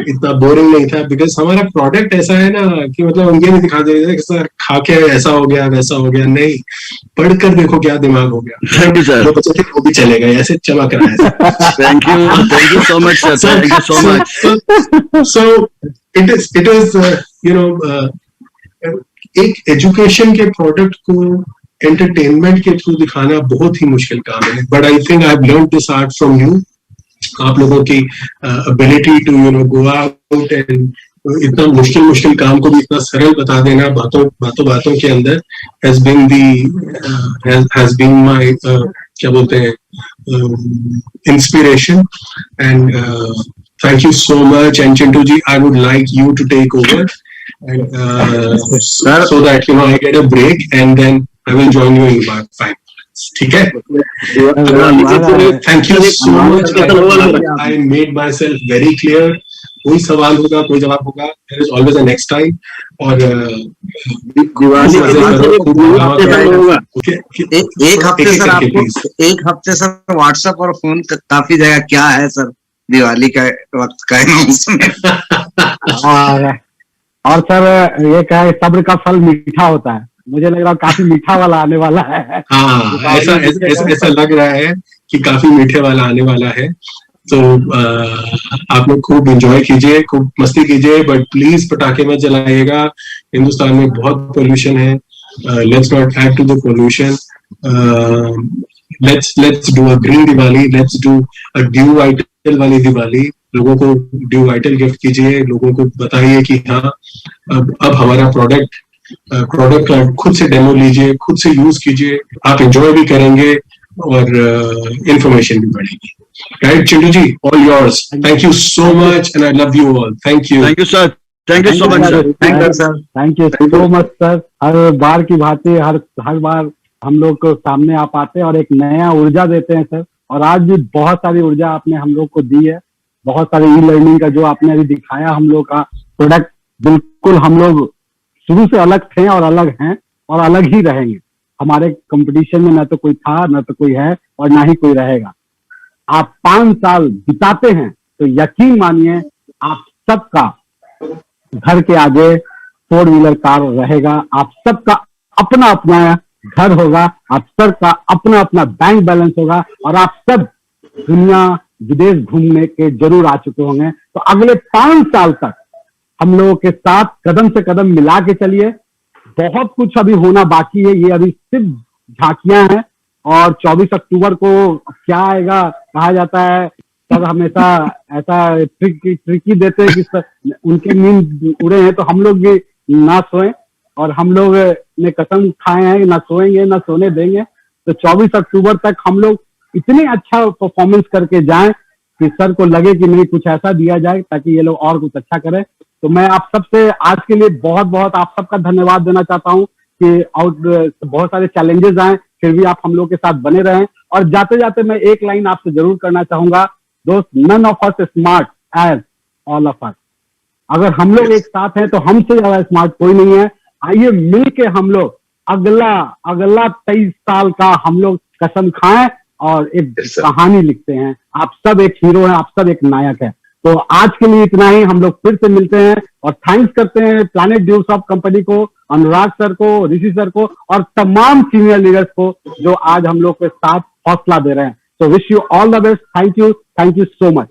इतना बोरिंग नहीं था, बिकॉज हमारा प्रोडक्ट ऐसा है ना कि मतलब ये नहीं दिखा दे सर खा के ऐसा हो गया वैसा हो गया, नहीं, पढ़कर देखो क्या दिमाग हो गया। थैंक यू सर, जो बच्चे थे वो भी चले गए, ऐसे चमक रहा है। Thank you so much sir, thank you so much. So it is एक एजुकेशन के प्रोडक्ट को एंटरटेनमेंट के थ्रू दिखाना बहुत ही मुश्किल काम है, but I think I have learned this art from you. आप लोगों की ability to go out and इतना मुश्किल काम को भी इतना सरल बता देना बातों के अंदर has been my क्या बोलते हैं inspiration. And thank you so much, and Chintu ji, I would like you to take over, and so that I get a break, and then I will join you in about 5 minutes. ठीक है? Thank you so much. I made myself very clear. कोई सवाल होगा, कोई जवाब होगा, there is always a next time. और एक हफ्ते सर व्हाट्सएप और फोन काफी जगह क्या है सर दिवाली का वक्त का अनाउंसमेंट। और सर ये क्या है, सब्र का फल मीठा होता है, मुझे लग रहा है काफी मीठा वाला आने वाला है। हाँ, ऐसा लग रहा है कि काफी मीठे वाला आने वाला है। तो आप लोग खूब एंजॉय कीजिए, खूब मस्ती कीजिए, बट प्लीज पटाखे मत जलाइएगा। हिंदुस्तान में बहुत पोल्यूशन है, let's not add to the pollution. let's do a green Diwali, let's do a ड्यू आइटल वाली दिवाली। लोगों को ड्यू आइटल गिफ्ट कीजिए, लोगों को बताइए कि हाँ अब हमारा प्रोडक्ट का खुद से डेमो लीजिए, खुद से यूज कीजिए, आप एंजॉय भी करेंगे और इंफॉर्मेशन भी बढ़ेगी। Right Chintu ji, all yours. Thank you so much and I love you all. Thank you sir, thank you so much sir, thank you so much sir. हर बार की भांति हर बार हम लोग को सामने आप आते हैं और एक नया ऊर्जा देते हैं सर। और आज भी बहुत सारी ऊर्जा आपने हम लोग को दी है, बहुत सारे ई लर्निंग का जो आपने अभी दिखाया हम लोग का प्रोडक्ट, बिल्कुल हम लोग शुरू से अलग थे और अलग हैं और अलग ही रहेंगे। हमारे कंपटीशन में न तो कोई था, न तो कोई है और ना ही कोई रहेगा। आप 5 साल बिताते हैं तो यकीन मानिए आप सबका घर के आगे 4 व्हीलर कार रहेगा, आप सबका अपना अपना घर होगा, आप सबका अपना अपना बैंक बैलेंस होगा और आप सब दुनिया विदेश घूमने के जरूर आ चुके होंगे। तो अगले 5 साल तक हम लोगों के साथ कदम से कदम मिला के चलिए। बहुत कुछ अभी होना बाकी है, ये अभी सिर्फ झांकियां हैं। और 24 अक्टूबर को क्या आएगा कहा जाता है, सब हमेशा ऐसा ट्रिकी देते हैं कि उनके नींद उड़े हैं तो हम लोग भी ना सोएं, और हम लोग ने कसम खाए हैं ना सोएंगे ना सोने देंगे। तो 24 अक्टूबर तक हम लोग इतने अच्छा परफॉर्मेंस करके जाएं कि सर को लगे कि नहीं कुछ ऐसा दिया जाए ताकि ये लोग और कुछ अच्छा करें। तो मैं आप सबसे आज के लिए बहुत बहुत आप सबका धन्यवाद देना चाहता हूं कि बहुत सारे चैलेंजेस आए फिर भी आप हम लोग के साथ बने रहें। और जाते जाते मैं एक लाइन आपसे जरूर करना चाहूंगा, दोस्त, none of us smart as all of us. अगर हम लोग एक साथ हैं तो हमसे ज्यादा स्मार्ट कोई नहीं है। आइए मिल के हम लोग अगला 23 साल का हम लोग कसम खाएं और एक कहानी लिखते हैं। आप सब एक हीरो हैं, आप सब एक नायक है। तो आज के लिए इतना ही, हम लोग फिर से मिलते हैं और थैंक्स करते हैं प्लैनेट ड्यूसॉफ्ट कंपनी को, अनुराग सर को, ऋषि सर को और तमाम सीनियर लीडर्स को जो आज हम लोग के साथ हौसला दे रहे हैं। So wish you all the best. Thank you so much.